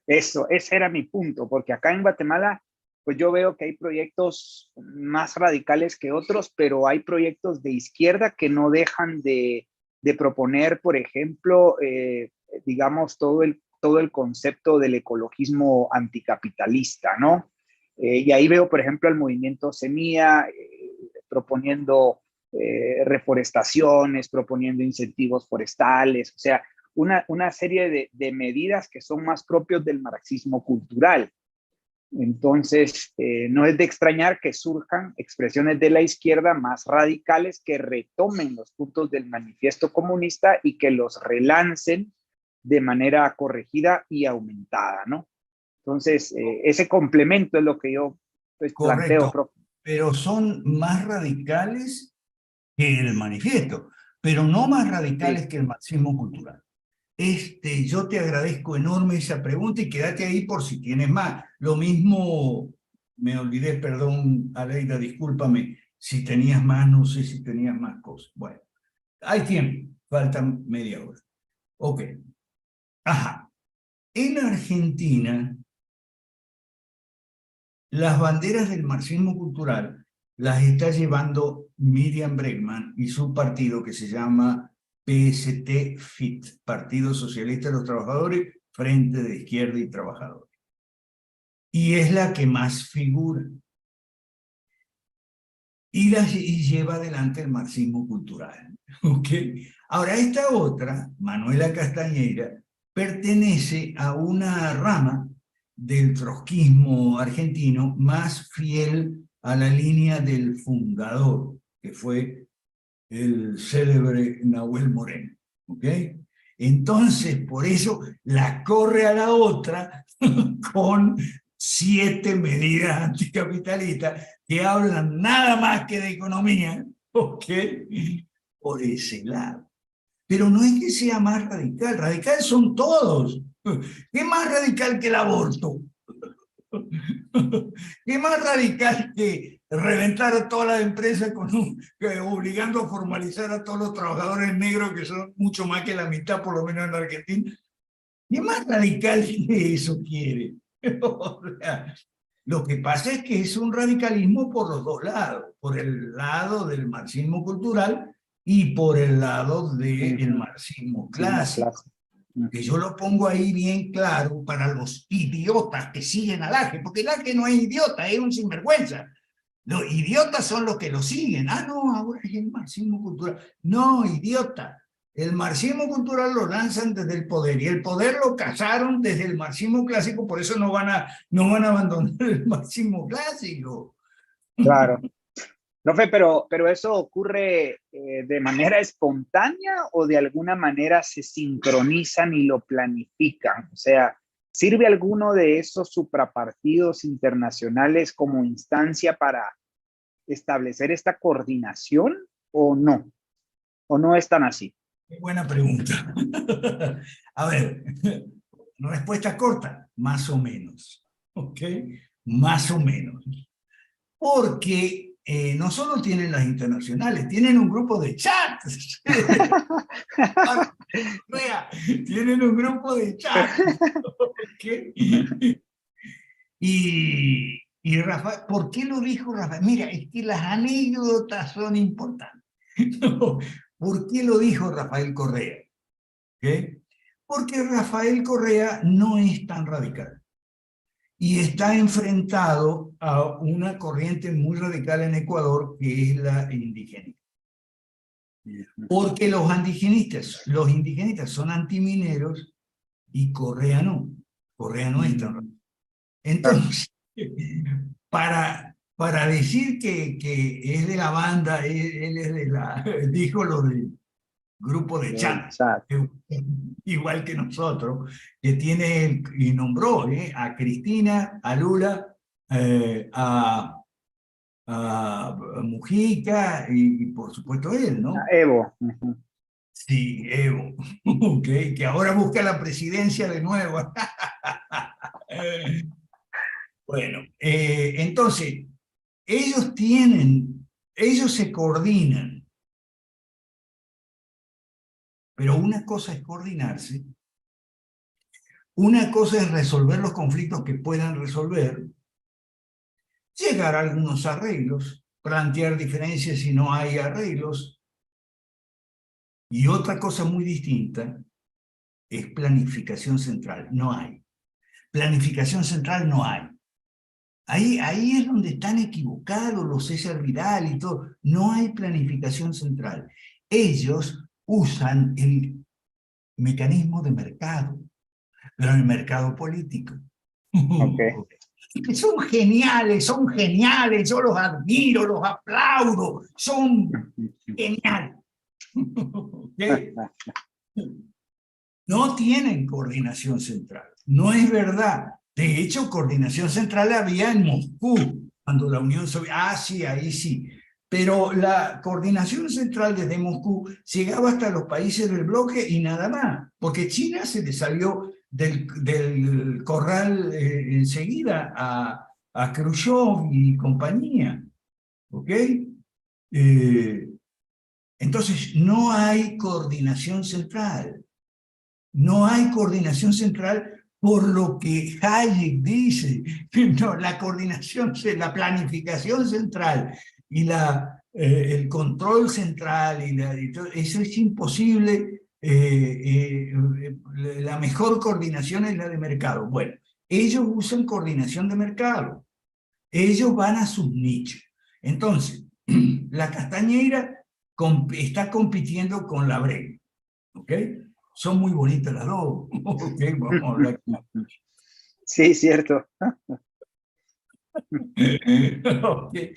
Eso, ese era mi punto, porque acá en Guatemala, pues yo veo que hay proyectos más radicales que otros, pero hay proyectos de izquierda que no dejan de proponer, por ejemplo, digamos, todo el concepto del ecologismo anticapitalista, ¿no? Y ahí veo, por ejemplo, el movimiento Semilla proponiendo reforestaciones, proponiendo incentivos forestales, o sea, una serie de medidas que son más propios del marxismo cultural. Entonces, no es de extrañar que surjan expresiones de la izquierda más radicales que retomen los puntos del manifiesto comunista y que los relancen de manera corregida y aumentada, ¿no? Entonces, ese complemento es lo que yo pues, planteo. Correcto, pero son más radicales que el manifiesto, pero no más radicales que el marxismo cultural. Yo te agradezco enorme esa pregunta y quédate ahí por si tienes más. Lo mismo, me olvidé, perdón, Aleida, discúlpame, si tenías más, no sé si tenías más cosas. Bueno, hay tiempo, faltan media hora. Ok. Ajá. En Argentina, las banderas del marxismo cultural las está llevando Miriam Bregman y su partido que se llama PST-FIT, Partido Socialista de los Trabajadores, Frente de Izquierda y Trabajadores. Y es la que más figura. Y lleva adelante el marxismo cultural. ¿Okay? Ahora, esta otra, Manuela Castañeira, pertenece a una rama del trotskismo argentino más fiel a la línea del fundador, que fue el célebre Nahuel Moreno, ¿ok? Entonces, por eso la corre a la otra con 7 medidas anticapitalistas que hablan nada más que de economía, ¿ok? Por ese lado. Pero no es que sea más radical, radical son todos. ¿Qué más radical que el aborto? ¿Qué más radical que reventar a todas las empresas obligando a formalizar a todos los trabajadores negros, que son mucho más que la mitad, por lo menos en Argentina? ¿Qué más radical que eso quiere? O sea, lo que pasa es que es un radicalismo por los dos lados, por el lado del marxismo cultural y por el lado del marxismo clásico. Que yo lo pongo ahí bien claro para los idiotas que siguen al AGE, porque el AGE no es idiota, es un sinvergüenza. Los idiotas son los que lo siguen. Ah, no, ahora es el marxismo cultural. No, idiota. El marxismo cultural lo lanzan desde el poder, y el poder lo cazaron desde el marxismo clásico, por eso no van a abandonar el marxismo clásico. Claro. Profe, pero eso ocurre de manera espontánea o de alguna manera se sincronizan y lo planifican. O sea, ¿sirve alguno de esos suprapartidos internacionales como instancia para establecer esta coordinación o no? ¿O no es tan así? Qué buena pregunta. A ver, respuesta corta, más o menos. ¿Ok? Más o menos. Porque no solo tienen las internacionales, tienen un grupo de chat. Tienen un grupo de chat. ¿Okay? Y Y Rafael, ¿por qué lo dijo Rafael? Mira, es que las anécdotas son importantes. No, ¿por qué lo dijo Rafael Correa? ¿Okay? Porque Rafael Correa no es tan radical y está enfrentado a una corriente muy radical en Ecuador, que es la indigenista. Porque los indigenistas son antimineros y Correa no es tan radical. Entonces, para decir que es de la banda, él es de la, dijo lo del grupo de chat, igual que nosotros, que tiene, y nombró a Cristina, a Lula, a Mujica y por supuesto él, ¿no? Evo. Sí, Evo, okay, que ahora busca la presidencia de nuevo. Bueno, entonces, ellos se coordinan, pero una cosa es coordinarse, una cosa es resolver los conflictos que puedan resolver, llegar a algunos arreglos, plantear diferencias si no hay arreglos, y otra cosa muy distinta es planificación central, no hay. Planificación central no hay. Ahí es donde están equivocados los César Vidal y todo. No hay planificación central. Ellos usan el mecanismo de mercado, pero el mercado político. Okay. Son geniales, yo los admiro, los aplaudo, son geniales. ¿Okay? No tienen coordinación central, no es verdad. De hecho, coordinación central había en Moscú, cuando la Unión Soviética, sí, ahí sí. Pero la coordinación central desde Moscú llegaba hasta los países del bloque y nada más, porque China se le salió del corral enseguida a Khrushchev y compañía. ¿Ok? Entonces, no hay coordinación central. No hay coordinación central por lo que Hayek dice. No, la planificación central y el control central, eso es imposible. La mejor coordinación es la de mercado. Bueno, ellos usan coordinación de mercado. Ellos van a sus nichos. Entonces, la Castañeira está compitiendo con la Brega. ¿Ok? Son muy bonitas las dos. Okay, vamos a hablar. Sí, cierto. Okay.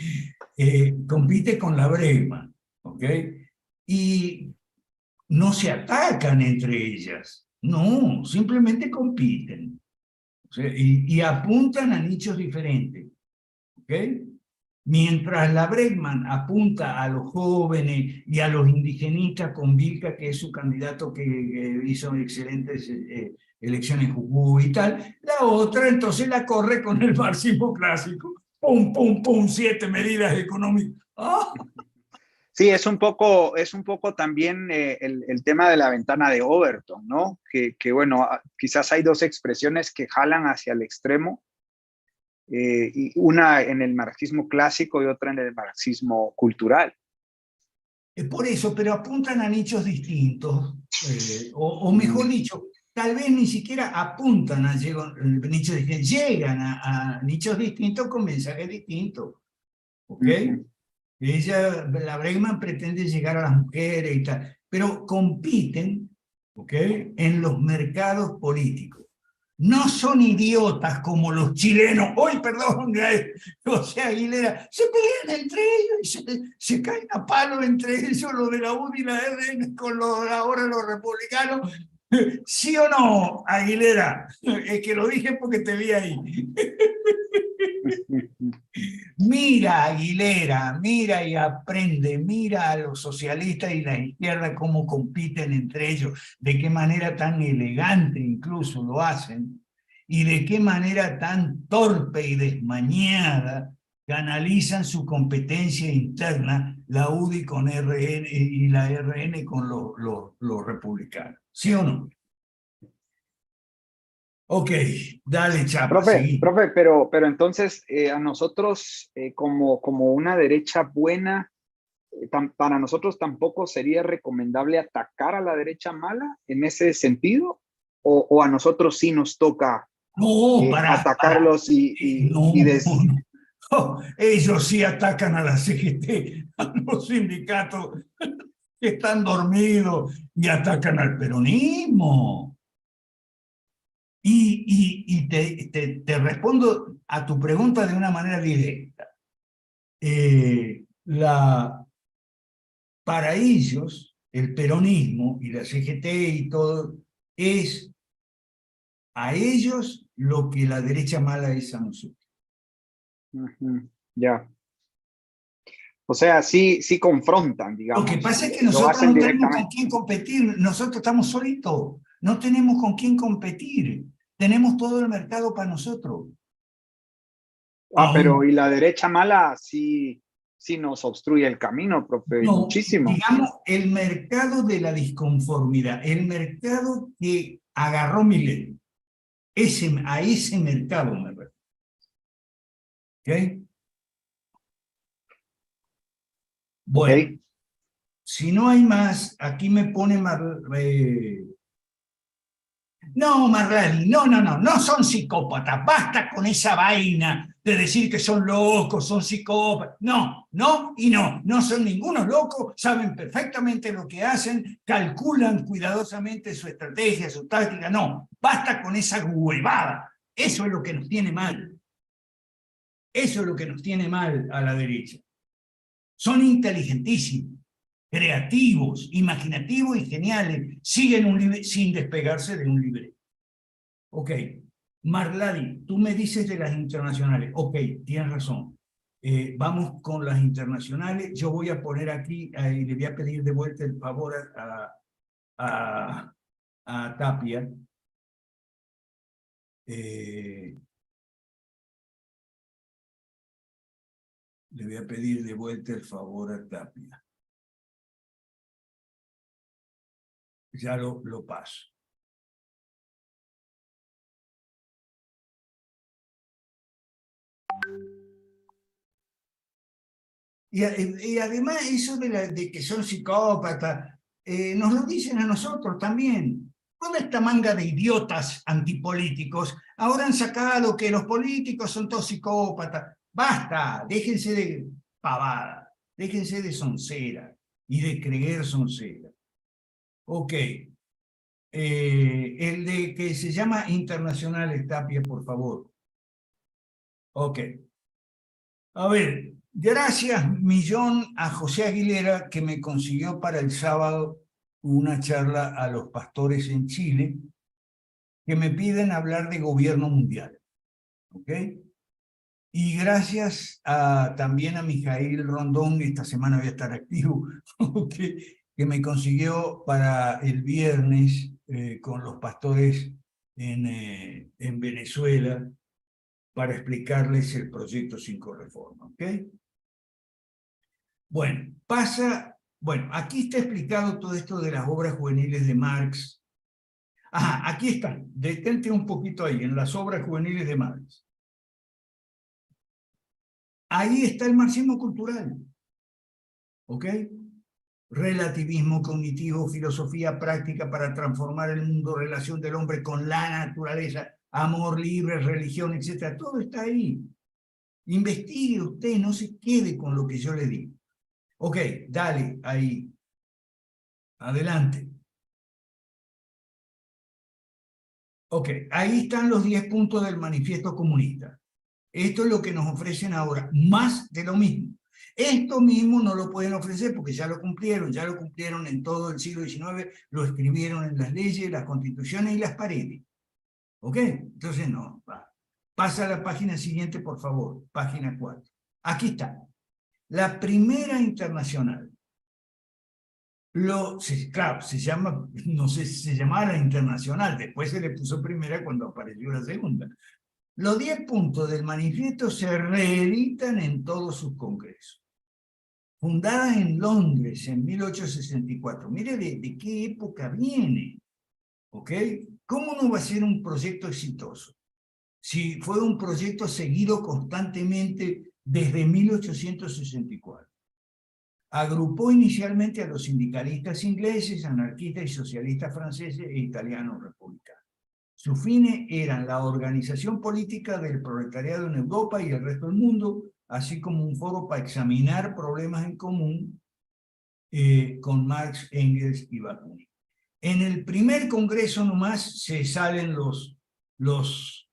Compite con la Bregman, ¿ok? Y no se atacan entre ellas, no, simplemente compiten. O sea, y apuntan a nichos diferentes, ¿ok? Mientras la Bregman apunta a los jóvenes y a los indigenistas con Vilca, que es su candidato que hizo excelentes elecciones en Jujuy y tal, la otra entonces la corre con el marxismo clásico. Pum, pum, pum, 7 medidas económicas. ¡Oh! Sí, es un poco también el tema de la ventana de Overton, ¿no? Que bueno, quizás hay dos expresiones que jalan hacia el extremo. Y una en el marxismo clásico y otra en el marxismo cultural. Por eso, pero apuntan a nichos distintos, o mejor dicho, tal vez ni siquiera apuntan a nichos distintos, llegan a nichos distintos con mensajes distintos. ¿Ok? La Bregman pretende llegar a las mujeres y tal, pero compiten, ¿ok?, en los mercados políticos. No son idiotas como los chilenos. ¡Ay, perdón! José Aguilera. Se pelean entre ellos y se caen a palo entre ellos, los de la UDI y la RN con ahora los republicanos. ¿Sí o no, Aguilera? Es que lo dije porque te vi ahí. Mira, Aguilera, mira y aprende, mira a los socialistas y la izquierda cómo compiten entre ellos, de qué manera tan elegante incluso lo hacen, y de qué manera tan torpe y desmañada canalizan su competencia interna, la UDI con RN y la RN con los republicanos. ¿Sí o no? Ok, dale, Chapa, Profe, seguí. profe, pero entonces a nosotros como una derecha buena, para nosotros tampoco sería recomendable atacar a la derecha mala en ese sentido, o a nosotros sí nos toca No, para. atacarlos No, y des... no. Oh, ellos sí atacan a la CGT, a los sindicatos que están dormidos y atacan al peronismo. Y te respondo a tu pregunta de una manera directa. Para ellos, el peronismo y la CGT y todo, es a ellos lo que la derecha mala es a nosotros. Ya. O sea, sí confrontan, Lo que digamos, pasa es que lo nosotros hacen no tenemos con directamente. quién competir, nosotros estamos solitos, no tenemos con quién competir, tenemos todo el mercado para nosotros. Pero Aún y la derecha mala sí nos obstruye el camino, profe, y no, muchísimo. digamos, el mercado de la disconformidad, el mercado que agarró Milei, a ese mercado me refiero. ¿Ok? Ok. Bueno, si no hay más, aquí me pone no, Marlani, no son psicópatas, basta con esa vaina de decir que son locos, son psicópatas. No son ningunos locos, saben perfectamente lo que hacen, calculan cuidadosamente su estrategia, su táctica. No, basta con esa huevada. Eso es lo que nos tiene mal. Eso es lo que nos tiene mal a la derecha. Son inteligentísimos, creativos, imaginativos y geniales, siguen sin despegarse de un libreto. Ok, Marladi, tú me dices de las internacionales. Ok, tienes razón. Vamos con las internacionales. Yo voy a poner aquí, y le voy a pedir de vuelta el favor a Tapia. Le voy a pedir de vuelta el favor a Tapia. Ya lo paso. Y además eso de que son psicópatas, nos lo dicen a nosotros también. Toda esta manga de idiotas antipolíticos ahora han sacado que los políticos son todos psicópatas. Basta, déjense de pavada, déjense de soncera y de creer soncera. Ok, el de que se llama Internacionales, Tapia, por favor. Ok. A ver, gracias millón a José Aguilera que me consiguió para el sábado una charla a los pastores en Chile que me piden hablar de gobierno mundial. ¿Ok? Y gracias también a Mijail Rondón, esta semana voy a estar activo, que me consiguió para el viernes con los pastores en Venezuela para explicarles el proyecto 5 Reforma. ¿Ok? Bueno, aquí está explicado todo esto de las obras juveniles de Marx. Aquí está, detente un poquito ahí, en las obras juveniles de Marx. Ahí está el marxismo cultural, ¿ok? Relativismo cognitivo, filosofía práctica para transformar el mundo, relación del hombre con la naturaleza, amor libre, religión, etc. Todo está ahí. Investigue usted, no se quede con lo que yo le digo. Ok, dale, ahí. Adelante. Ok, ahí están los 10 puntos del manifiesto comunista. Esto es lo que nos ofrecen ahora, más de lo mismo. Esto mismo no lo pueden ofrecer porque ya lo cumplieron en todo el siglo XIX, lo escribieron en las leyes, las constituciones y las paredes. ¿Ok? Entonces no, va. Pasa a la página siguiente, por favor, página 4. Aquí está. La primera internacional. Claro, se llama, no sé si se llamaba la internacional, después se le puso primera cuando apareció la segunda. Los 10 puntos del manifiesto se reeditan en todos sus congresos. Fundada en Londres en 1864. Mire de qué época viene. ¿Ok? ¿Cómo no va a ser un proyecto exitoso? Si fue un proyecto seguido constantemente desde 1864. Agrupó inicialmente a los sindicalistas ingleses, anarquistas y socialistas franceses e italianos republicanos. Sus fines eran la organización política del proletariado en Europa y el resto del mundo, así como un foro para examinar problemas en común con Marx, Engels y Bakunin. En el primer congreso nomás se salen los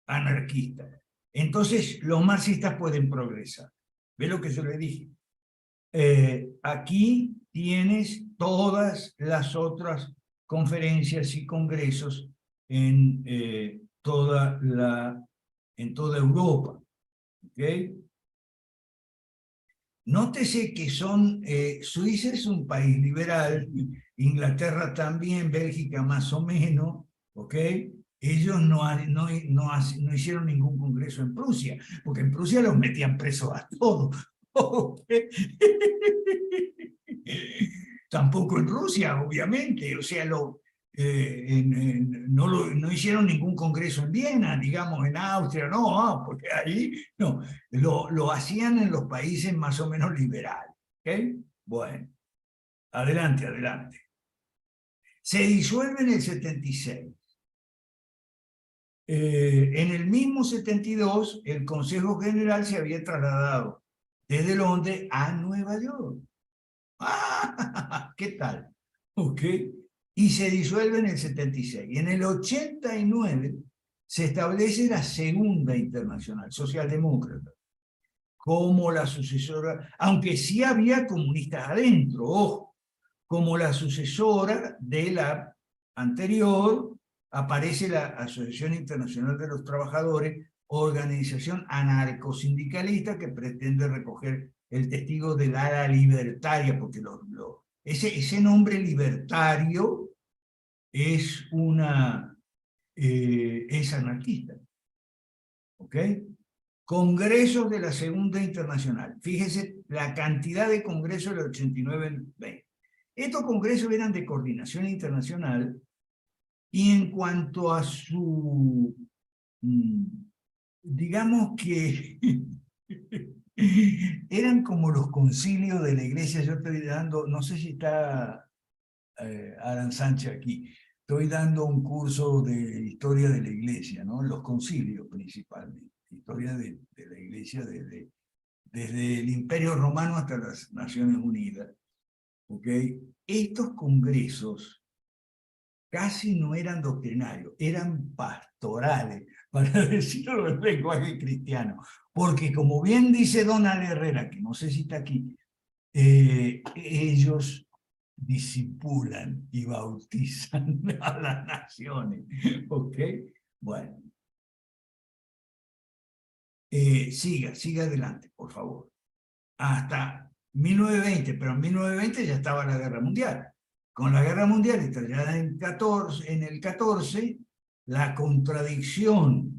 anarquistas. Entonces los marxistas pueden progresar. ¿Ve lo que yo le dije? Aquí tienes todas las otras conferencias y congresos en toda Europa. ¿Okay? Nótese que Suiza es un país liberal, Inglaterra también, Bélgica más o menos, ¿ok? Ellos no hicieron ningún congreso en Prusia, porque en Prusia los metían presos a todos. ¿Okay? Tampoco en Rusia, obviamente, o sea, no hicieron ningún congreso en Viena, digamos, en Austria, no, porque ahí no, lo hacían en los países más o menos liberales. ¿Okay? Bueno, adelante, adelante. Se disuelve en el 76. En el mismo 72, el Consejo General se había trasladado desde Londres a Nueva York. ¿Qué tal? ¿Ok? Y se disuelve en el 76. Y en el 89 se establece la Segunda Internacional, socialdemócrata, como la sucesora, aunque sí había comunistas adentro, ojo, como la sucesora de la anterior, aparece la Asociación Internacional de los Trabajadores, organización anarcosindicalista que pretende recoger el testigo del ala libertaria, porque ese nombre libertario es anarquista. ¿Ok? Congresos de la Segunda Internacional. Fíjese la cantidad de congresos del 89-20. Estos congresos eran de coordinación internacional y en cuanto a su, digamos que eran como los concilios de la iglesia. Yo estoy dando, no sé si está Alan Sánchez aquí, estoy dando un curso de historia de la iglesia, ¿no? Los concilios principalmente, historia de la iglesia desde el Imperio Romano hasta las Naciones Unidas. ¿Okay? Estos congresos casi no eran doctrinarios, eran pastorales, para decirlo en lenguaje cristiano, porque como bien dice Donald Herrera, que no sé si está aquí, ellos disipulan y bautizan a las naciones. ¿Ok? Bueno. Siga adelante, por favor. Hasta 1920, pero en 1920 ya estaba la Guerra Mundial. Con la Guerra Mundial estallada en el 14, la contradicción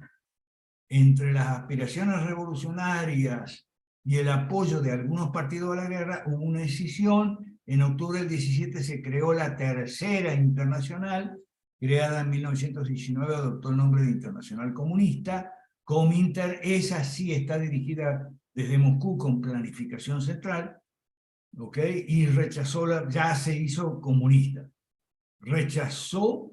entre las aspiraciones revolucionarias y el apoyo de algunos partidos a la guerra, hubo una decisión. En octubre del 17 se creó la Tercera Internacional, creada en 1919, adoptó el nombre de Internacional Comunista. Cominter, esa sí está dirigida desde Moscú con planificación central, ¿ok? Y rechazó, ya se hizo comunista. Rechazó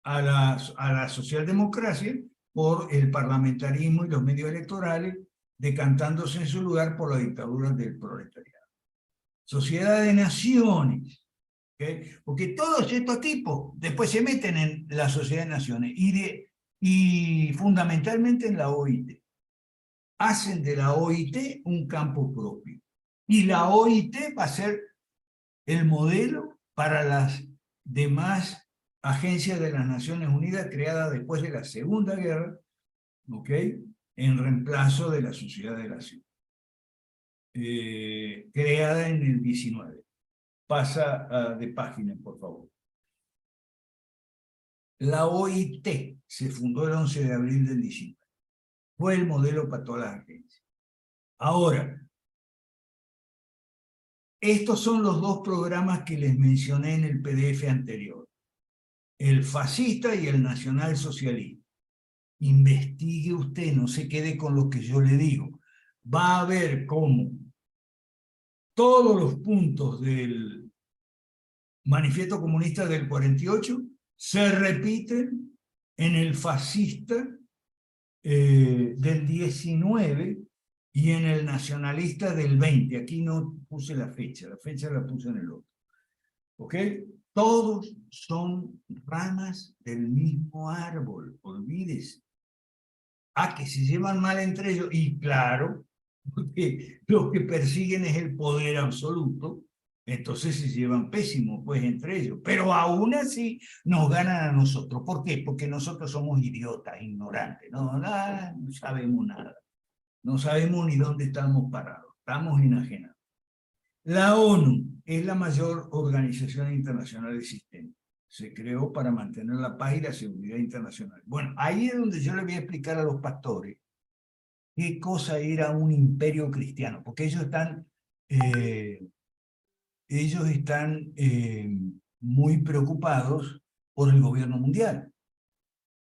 a la socialdemocracia por el parlamentarismo y los medios electorales, decantándose en su lugar por la dictadura del proletariado. Sociedad de Naciones, ¿okay? Porque todos estos tipos después se meten en la Sociedad de Naciones y fundamentalmente en la OIT. Hacen de la OIT un campo propio. Y la OIT va a ser el modelo para las demás agencias de las Naciones Unidas creadas después de la Segunda Guerra, ¿ok? En reemplazo de la Sociedad de la Ciudad. Creada en el 19. Pasa de página, por favor. La OIT se fundó el 11 de abril del 19. Fue el modelo para todas las agencias. Ahora, estos son los dos programas que les mencioné en el PDF anterior. el fascista y el nacionalsocialista. Investigue usted, no se quede con lo que yo le digo. Va a ver cómo todos los puntos del Manifiesto Comunista del 48 se repiten en el fascista del 19 y en el nacionalista del 20. Aquí no puse la fecha la puse en el otro. ¿Ok? Todos son ramas del mismo árbol, olvídese. Que se llevan mal entre ellos, y claro, porque lo que persiguen es el poder absoluto, entonces se llevan pésimo, pues, entre ellos. Pero aún así nos ganan a nosotros. ¿Por qué? Porque nosotros somos idiotas, ignorantes. No sabemos nada. No sabemos ni dónde estamos parados. Estamos enajenados. La ONU es la mayor organización internacional existente. Se creó para mantener la paz y la seguridad internacional. Bueno, ahí es donde yo le voy a explicar a los pastores qué cosa era un imperio cristiano, porque ellos están muy preocupados por el gobierno mundial.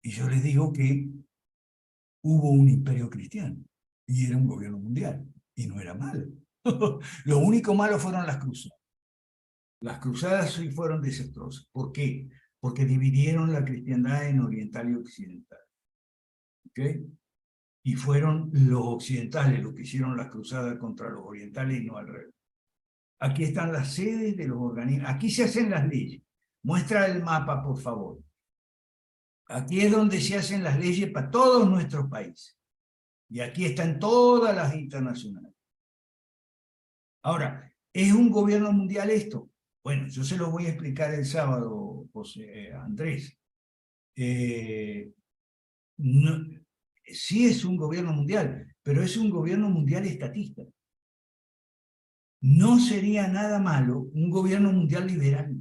Y yo les digo que hubo un imperio cristiano, y era un gobierno mundial, y no era malo. Lo único malo fueron las cruzadas. Las cruzadas sí fueron desastrosas. ¿Por qué? Porque dividieron la cristiandad en oriental y occidental. ¿Ok? Y fueron los occidentales los que hicieron las cruzadas contra los orientales y no al revés. Aquí están las sedes de los organismos. Aquí se hacen las leyes. Muestra el mapa, por favor. Aquí es donde se hacen las leyes para todos nuestros países. Y aquí están todas las internacionales. Ahora, ¿es un gobierno mundial esto? Bueno, yo se lo voy a explicar el sábado, José Andrés. No, sí es un gobierno mundial, pero es un gobierno mundial estatista. No sería nada malo un gobierno mundial liberal.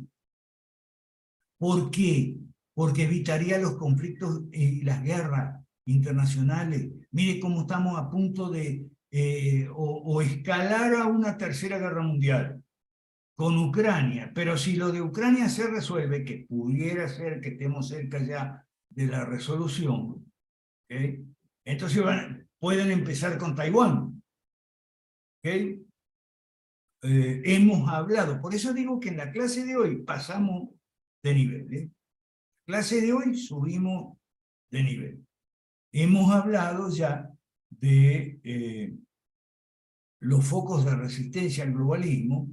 ¿Por qué? Porque evitaría los conflictos y las guerras internacionales. Mire cómo estamos a punto de escalar a una tercera guerra mundial con Ucrania, pero si lo de Ucrania se resuelve, que pudiera ser que estemos cerca ya de la resolución, ¿okay? Entonces pueden empezar con Taiwán. ¿Okay? Hemos hablado, por eso digo que en la clase de hoy pasamos de nivel. En la clase de hoy subimos de nivel. Hemos hablado ya de los focos de resistencia al globalismo,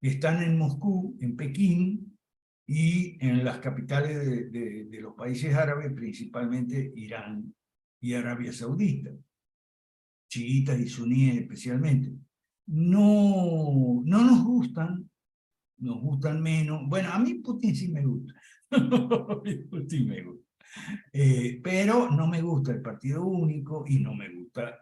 que están en Moscú, en Pekín y en las capitales de los países árabes, principalmente Irán y Arabia Saudita, chiitas y suníes especialmente. No nos gustan menos. Bueno, a mí Putin sí me gusta. Putin me gusta. Pero no me gusta el partido único y no me gusta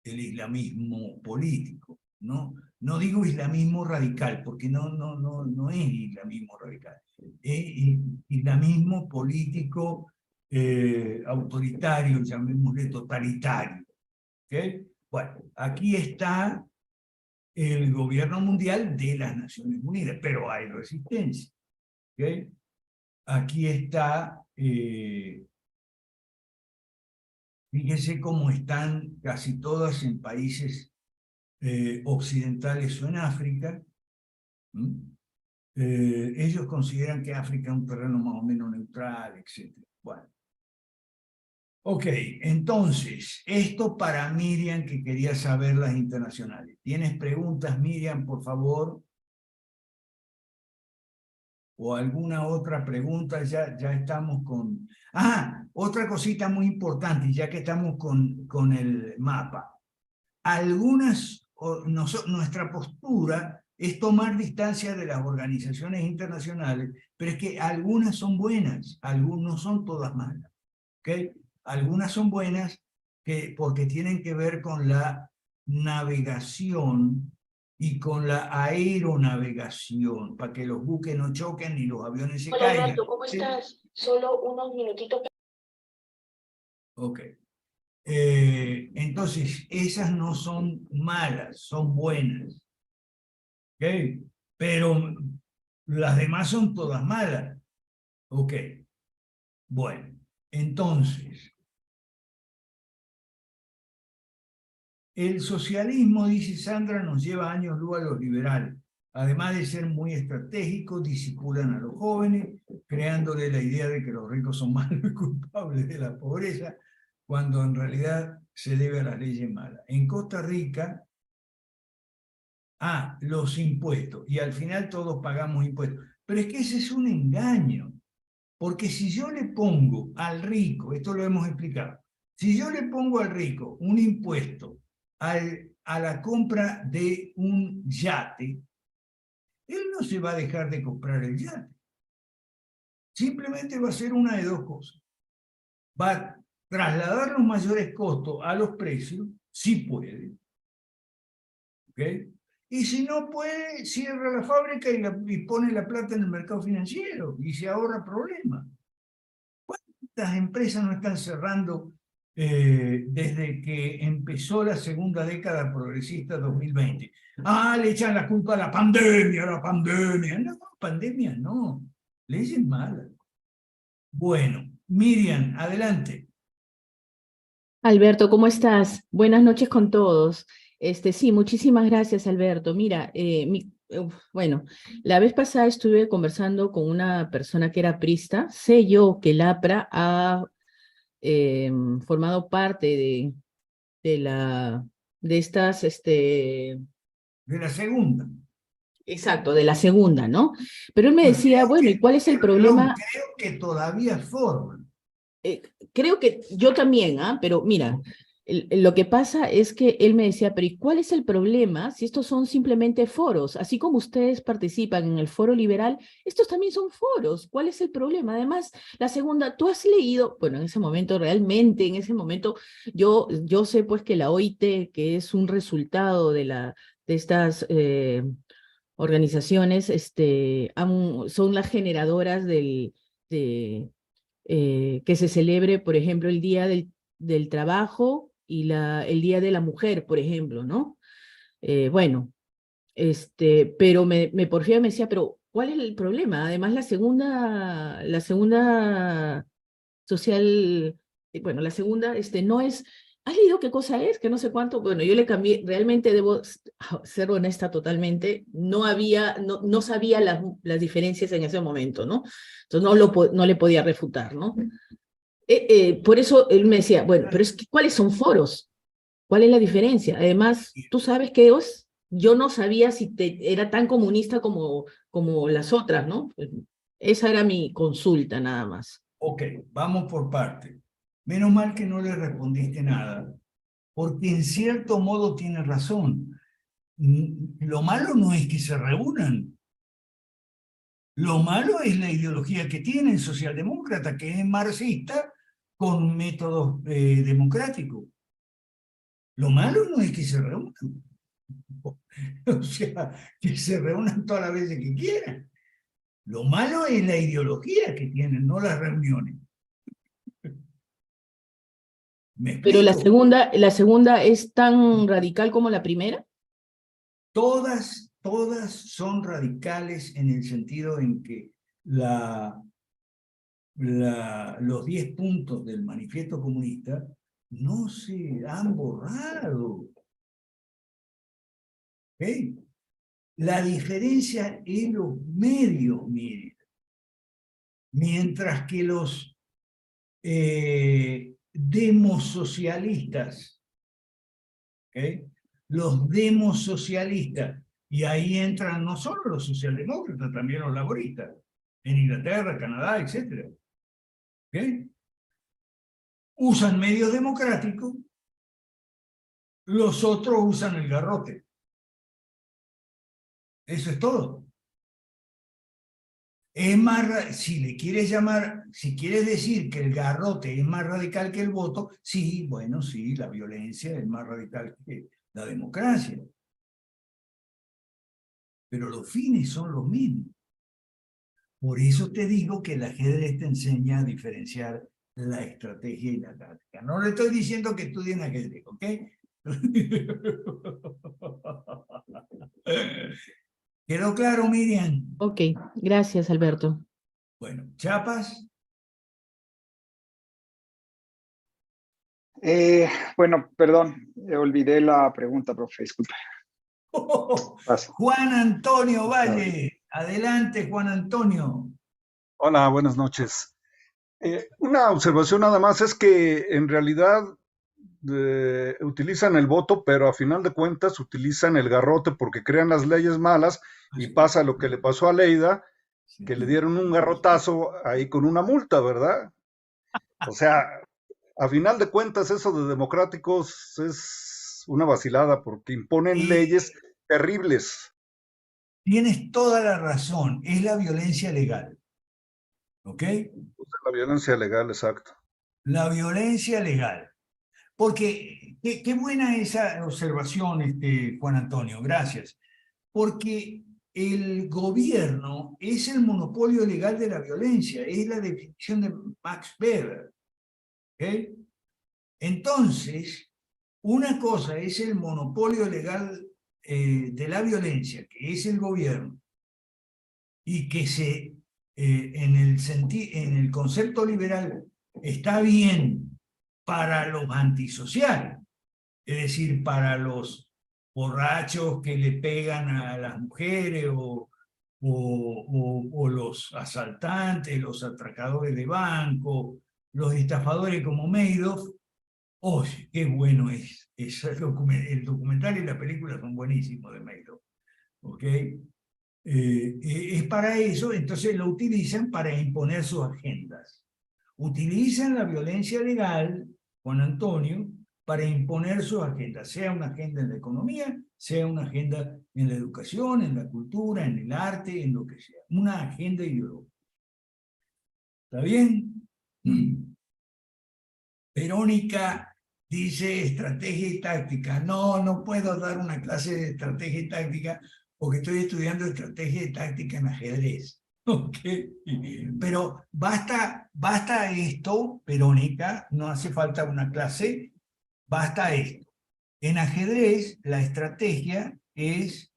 el islamismo político. No digo islamismo radical, porque no es islamismo radical. Es islamismo político autoritario, llamémosle totalitario. ¿Okay? Bueno, aquí está el gobierno mundial de las Naciones Unidas, pero hay resistencia. ¿Okay? Aquí está, fíjese cómo están casi todas en países occidentales o en África. Ellos consideran que África es un terreno más o menos neutral, etc. Bueno. Ok, entonces, esto para Miriam, que quería saber las internacionales. ¿Tienes preguntas, Miriam, por favor? ¿O alguna otra pregunta? Ya estamos con... otra cosita muy importante, ya que estamos con el mapa. Nuestra postura es tomar distancia de las organizaciones internacionales, pero es que algunas son buenas, algunas no son todas malas. ¿Okay? Algunas son buenas porque tienen que ver con la navegación y con la aeronavegación, para que los buques no choquen ni los aviones se caigan. Hola, Alberto, ¿cómo estás? Solo unos minutitos. Ok. Entonces, esas no son malas, son buenas. ¿Ok? Pero las demás son todas malas. Ok. Bueno, entonces, el socialismo, dice Sandra, nos lleva años luz a los liberales. Además de ser muy estratégicos, disipulan a los jóvenes, creándole la idea de que los ricos son malos y culpables de la pobreza, cuando en realidad se debe a las leyes malas. En Costa Rica, los impuestos, y al final todos pagamos impuestos. Pero es que ese es un engaño, porque si yo le pongo al rico, esto lo hemos explicado, si yo le pongo al rico un impuesto a la compra de un yate, él no se va a dejar de comprar el yate. Simplemente va a hacer una de dos cosas. Va a trasladar los mayores costos a los precios, si puede. ¿Ok? Y si no puede, cierra la fábrica y pone la plata en el mercado financiero y se ahorra problemas. ¿Cuántas empresas no están cerrando desde que empezó la segunda década progresista 2020? Le echan la culpa a la pandemia, No, pandemia no. Leyes malas. Bueno, Miriam, adelante. Alberto, ¿cómo estás? Buenas noches con todos. Sí, muchísimas gracias, Alberto. Mira, bueno, la vez pasada estuve conversando con una persona que era prista. Sé yo que el APRA ha formado parte de estas, De la segunda. exacto, de la segunda, ¿no? Pero él me decía, bueno, ¿y cuál es el Perdón, problema? creo que todavía forman. Creo que yo también, pero mira, lo que pasa es que él me decía, pero ¿y cuál es el problema si estos son simplemente foros? Así como ustedes participan en el foro liberal, estos también son foros. ¿Cuál es el problema? Además, la segunda, tú has leído, bueno, en ese momento, realmente, en ese momento, yo sé pues que la OIT, que es un resultado de estas organizaciones, son las generadoras que se celebre, por ejemplo, el Día del Trabajo y el Día de la Mujer, por ejemplo, ¿no? Bueno, pero me porfía, me decía, pero ¿cuál es el problema? Además, la segunda social, bueno, la segunda, no es, ¿has leído qué cosa es? Que no sé cuánto, bueno, yo le cambié, realmente debo ser honesta totalmente, no sabía las diferencias en ese momento, ¿no? Entonces no le podía refutar, ¿no? Por eso él me decía, bueno, pero es que, ¿cuáles son foros? ¿Cuál es la diferencia? Además, tú sabes que yo no sabía si era tan comunista como las otras, ¿no? Esa era mi consulta nada más. Ok, vamos por parte. Menos mal que no le respondiste nada, porque en cierto modo tiene razón. Lo malo no es que se reúnan. Lo malo es la ideología que tiene el socialdemócrata, que es marxista con métodos democráticos. Lo malo no es que se reúnan. O sea, que se reúnan todas las veces que quieran. Lo malo es la ideología que tienen, no las reuniones. ¿Me Pero explico? la segunda es tan radical como la primera. Todas son radicales en el sentido en que los 10 puntos del manifiesto comunista no se han borrado. ¿Okay? La diferencia es los medios, miren. Mientras que los demosocialistas, ¿okay? Los demosocialistas, y ahí entran no solo los socialdemócratas, también los laboristas, en Inglaterra, Canadá, etc. ¿Okay? Usan medios democráticos, los otros usan el garrote. Eso es todo. Es más, si le quieres llamar, si quieres decir que el garrote es más radical que el voto, sí, bueno, sí, la violencia es más radical que la democracia. Pero los fines son los mismos. Por eso te digo que el ajedrez te enseña a diferenciar la estrategia y la táctica. No le estoy diciendo que estudien ajedrez, ¿ok? ¿Quedó claro, Miriam? Ok, gracias, Alberto. Bueno, Chiapas. Bueno, perdón, olvidé la pregunta, profe, disculpe. Paso. Juan Antonio Valle, adelante Juan Antonio. Hola, buenas noches. Una observación nada más es que en realidad utilizan el voto, pero a final de cuentas utilizan el garrote porque crean las leyes malas y pasa lo que le pasó a Leida, que le dieron un garrotazo ahí con una multa, ¿verdad? O sea, a final de cuentas eso de democráticos es una vacilada porque imponen leyes terribles. Tienes toda la razón, es la violencia legal. ¿Ok? La violencia legal, exacto. La violencia legal. Porque, qué buena esa observación, Juan Antonio, gracias. Porque el gobierno es el monopolio legal de la violencia, es la definición de Max Weber. ¿Ok? Entonces, una cosa es el monopolio legal de la violencia, que es el gobierno, y que en el concepto liberal está bien para los antisociales, es decir, para los borrachos que le pegan a las mujeres o los asaltantes, los atracadores de banco, los estafadores como Madoff. Oye, qué bueno es. El documental y la película son buenísimos de Madoff. ¿Ok? Es para eso, entonces lo utilizan para imponer sus agendas. Utilizan la violencia legal, Juan Antonio, para imponer sus agendas, sea una agenda en la economía, sea una agenda en la educación, en la cultura, en el arte, en lo que sea. Una agenda ideológica. ¿Está bien? Verónica dice estrategia y táctica. No, no puedo dar una clase de estrategia y táctica porque estoy estudiando estrategia y táctica en ajedrez. Okay. Pero basta esto, Verónica, no hace falta una clase, basta esto. En ajedrez, la estrategia es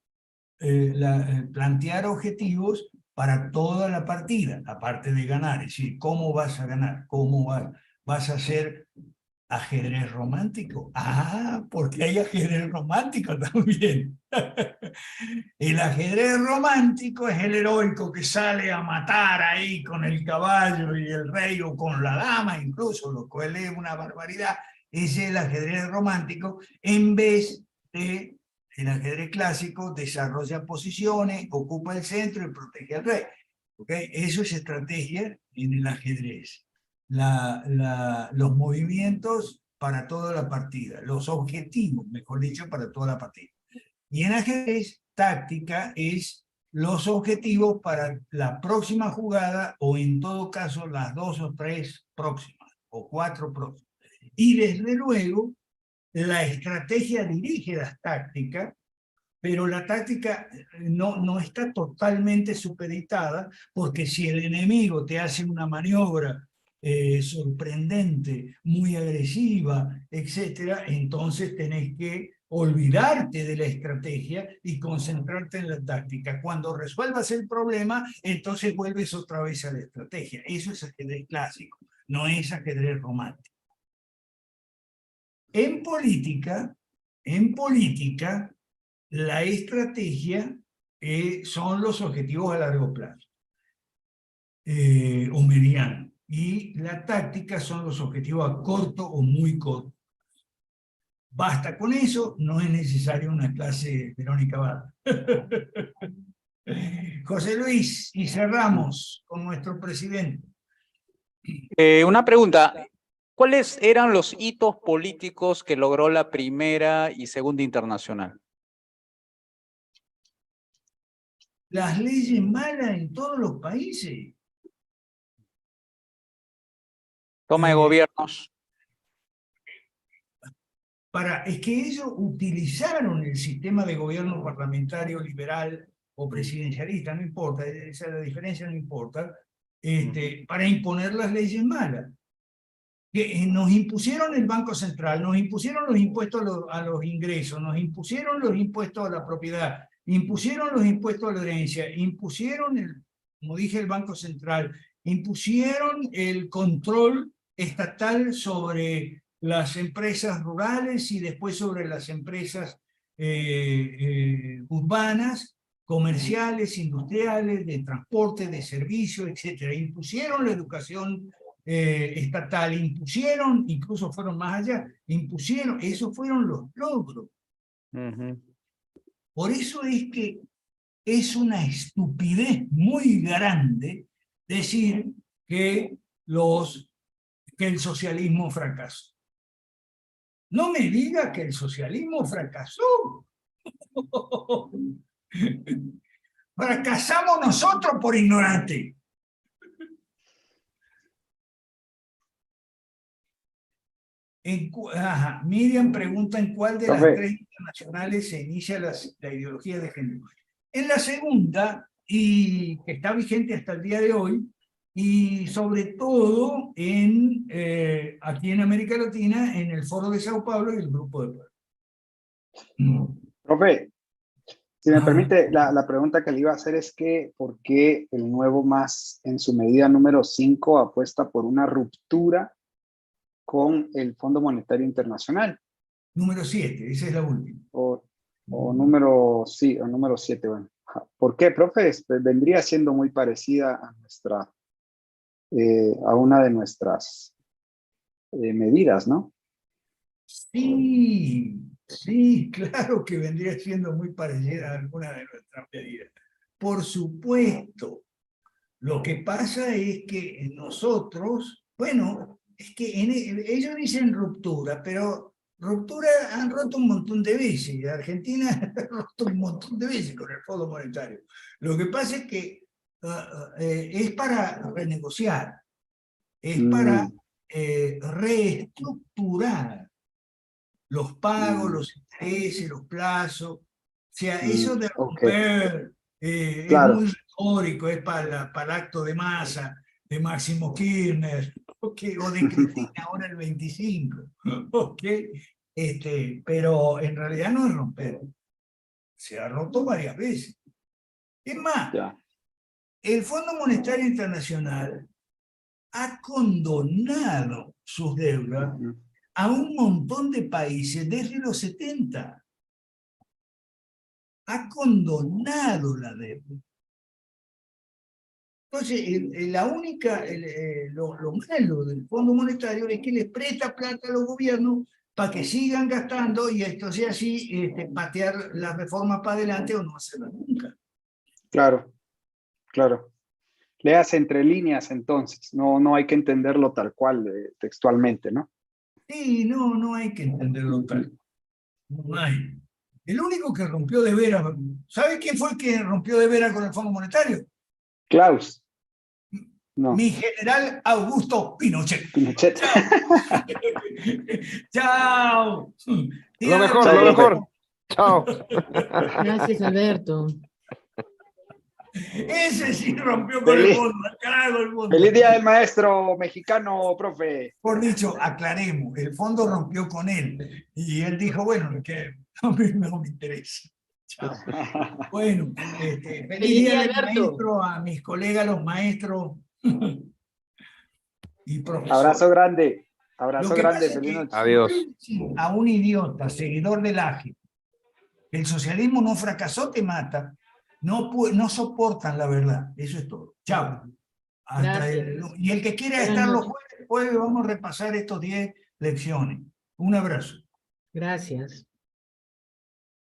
plantear objetivos para toda la partida, aparte de ganar, es decir, cómo vas a ganar, cómo vas a hacer ajedrez romántico. Ah, porque hay ajedrez romántico también. El ajedrez romántico es el heroico que sale a matar ahí con el caballo y el rey o con la dama incluso, lo cual es una barbaridad. Ese es el ajedrez romántico, en vez de el ajedrez clásico, desarrolla posiciones, ocupa el centro y protege al rey. ¿Okay? Eso es estrategia en el ajedrez. Los movimientos para toda la partida, los objetivos, mejor dicho, para toda la partida. Y en ajedrez, táctica es los objetivos para la próxima jugada o en todo caso las 2 o 3 próximas o 4 próximas. Y desde luego, la estrategia dirige las tácticas, pero la táctica no está totalmente supeditada, porque si el enemigo te hace una maniobra sorprendente, muy agresiva, etcétera, entonces tenés que olvidarte de la estrategia y concentrarte en la táctica. Cuando resuelvas el problema, entonces vuelves otra vez a la estrategia. Eso es ajedrez clásico, no es ajedrez romántico. En política, la estrategia son los objetivos a largo plazo o mediano, y la táctica son los objetivos a corto o muy corto. Basta con eso, no es necesaria una clase de Verónica Barra. José Luis, y cerramos con nuestro presidente. Una pregunta. ¿Cuáles eran los hitos políticos que logró la Primera y Segunda Internacional? Las leyes malas en todos los países. Toma de gobiernos. Es que ellos utilizaron el sistema de gobierno parlamentario liberal o presidencialista, no importa, esa la diferencia no importa, para imponer las leyes malas. Que nos impusieron el Banco Central, nos impusieron los impuestos a los ingresos, nos impusieron los impuestos a la propiedad, impusieron los impuestos a la herencia, impusieron, como dije, el Banco Central, impusieron el control estatal sobre las empresas rurales y después sobre las empresas urbanas, comerciales, industriales, de transporte, de servicio, etc. Impusieron la educación estatal, impusieron, incluso fueron más allá, impusieron, esos fueron los logros. Por eso es que es una estupidez muy grande decir que el socialismo fracasó. No me diga que el socialismo fracasó. Fracasamos nosotros por ignorantes. Miriam pregunta en cuál de las tres internacionales se inicia la ideología de género. En la segunda, y que está vigente hasta el día de hoy, y sobre todo aquí en América Latina, en el Foro de Sao Paulo y el Grupo de Puebla. Profe, si me permite, la pregunta que le iba a hacer es que ¿por qué el nuevo MAS en su medida número 5 apuesta por una ruptura con el Fondo Monetario Internacional? Número 7, esa es la última. O número 7, bueno. ¿Por qué, profe? Vendría siendo muy parecida a una de nuestras medidas, ¿no? Sí, sí, claro que vendría siendo muy parecida a alguna de nuestras medidas. Por supuesto. Lo que pasa es que nosotros, bueno, es que ellos dicen ruptura, pero ruptura han roto un montón de veces. Argentina ha roto un montón de veces con el Fondo Monetario. Lo que pasa es que es para renegociar, es para reestructurar los pagos, los intereses, los plazos. O sea, eso de romper claro. es muy retórico, es para el acto de masa de Máximo Kirchner, o de Cristina ahora el 25, pero en realidad no es romper. Se ha roto varias veces. Es más, el Fondo Monetario Internacional ha condonado sus deudas a un montón de países desde los 70. Ha condonado la deuda. Entonces, lo malo del Fondo Monetario es que les presta plata a los gobiernos para que sigan gastando y esto sea así, patear las reformas para adelante o no hacerlas nunca. Claro, claro. Léase entre líneas entonces, no hay que entenderlo tal cual, textualmente, ¿no? Sí, no hay que entenderlo tal. No hay. El único que rompió de veras, ¿sabe quién fue el que rompió de veras con el Fondo Monetario? Klaus. No. Mi general Augusto Pinochet. Pinochet. Chao. Lo mejor. Chao. Gracias, Alberto. Ese sí rompió con el fondo. Feliz Día del Maestro Mexicano, profe. Por dicho, aclaremos, el fondo rompió con él. Y él dijo, bueno, que no me interesa. Chao. Bueno, feliz Día del Maestro a mis colegas, los maestros y profesores. Abrazo grande. Abrazo grande. Feliz noche. Adiós. A un idiota, seguidor del AGE, el socialismo no fracasó, te mata. No soportan la verdad. Eso es todo. Chao. Y el que quiera estar los jueves, vamos a repasar estos 10 lecciones. Un abrazo. Gracias.